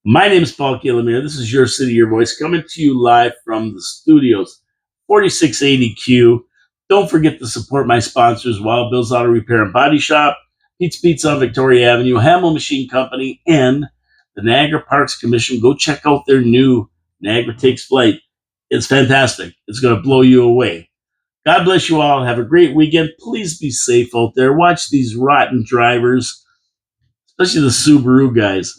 My name is Paul Killamere. This is Your City, Your Voice, coming to you live from the studios, 4680Q. Don't forget to support my sponsors, Wild Bill's Auto Repair and Body Shop, Pete's Pizza on Victoria Avenue, Hamel Machine Company, and the Niagara Parks Commission. Go check out their new Niagara Takes Flight. It's fantastic. It's going to blow you away. God bless you all. Have a great weekend. Please be safe out there. Watch these rotten drivers, especially the Subaru guys.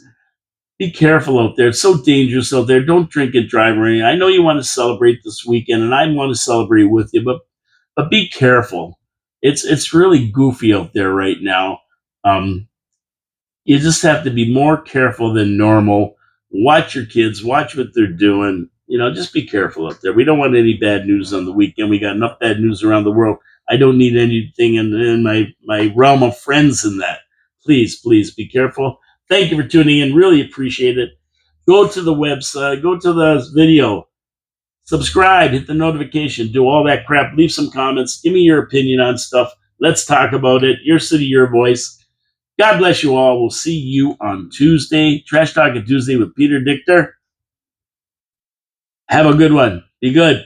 Be careful out there. It's so dangerous out there. Don't drink and drive or anything. I know you want to celebrate this weekend, and I want to celebrate with you, but be careful. It's really goofy out there right now. You just have to be more careful than normal. Watch your kids. Watch what they're doing. Just be careful out there. We don't want any bad news on the weekend. We got enough bad news around the world. I don't need anything in my realm of friends in that. Please be careful. Thank you for tuning in. Really appreciate it. Go to the website. Go to the video. Subscribe. Hit the notification. Do all that crap. Leave some comments. Give me your opinion on stuff. Let's talk about it. Your City, Your Voice. God bless you all. We'll see you on Tuesday. Trash Talking Tuesday with Peter Dichter. Have a good one. Be good.